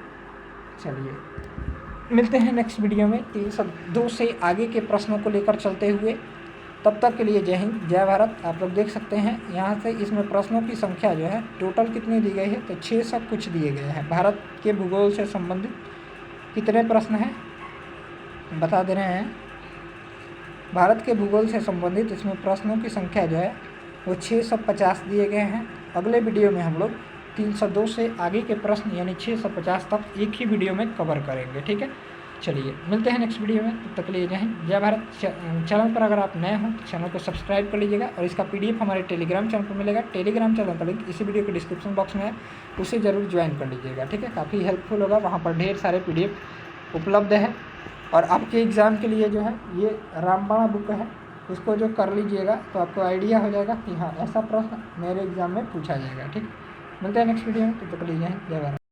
चलिए मिलते हैं नेक्स्ट वीडियो में 302 से आगे के प्रश्नों को लेकर चलते हुए। तब तक के लिए जय हिंद, जय भारत। आप लोग देख सकते हैं यहाँ से इसमें प्रश्नों की संख्या जो है टोटल कितनी दी गई है? तो 600 कुछ दिए गए हैं। भारत के भूगोल से संबंधित कितने प्रश्न हैं बता दे रहे हैं। भारत के भूगोल से संबंधित इसमें प्रश्नों की संख्या जो है वो 650 दिए गए हैं। अगले वीडियो में हम लोग 302 से आगे के प्रश्न यानी 650 तक एक ही वीडियो में कवर करेंगे। ठीक है, चलिए मिलते हैं नेक्स्ट वीडियो में। तब तक के लिए जय हिंद, जय भारत। चैनल पर अगर आप नए हों तो चैनल को सब्सक्राइब कर लीजिएगा, और इसका PDF हमारे टेलीग्राम चैनल पर मिलेगा। टेलीग्राम चैनल का लिंक इसी वीडियो के डिस्क्रिप्शन बॉक्स में है, उसे ज़रूर ज्वाइन कर लीजिएगा। ठीक है, काफ़ी हेल्पफुल होगा, वहाँ पर ढेर सारे PDF उपलब्ध है। और आपके एग्ज़ाम के लिए जो है ये रामबाण बुक है, उसको जो कर लीजिएगा तो आपको आइडिया हो जाएगा कि हाँ ऐसा प्रश्न मेरे एग्ज़ाम में पूछा जाएगा। ठीक, मिलते हैं नेक्स्ट वीडियो में। तब तक के लिए जय हिंद, जय भारत।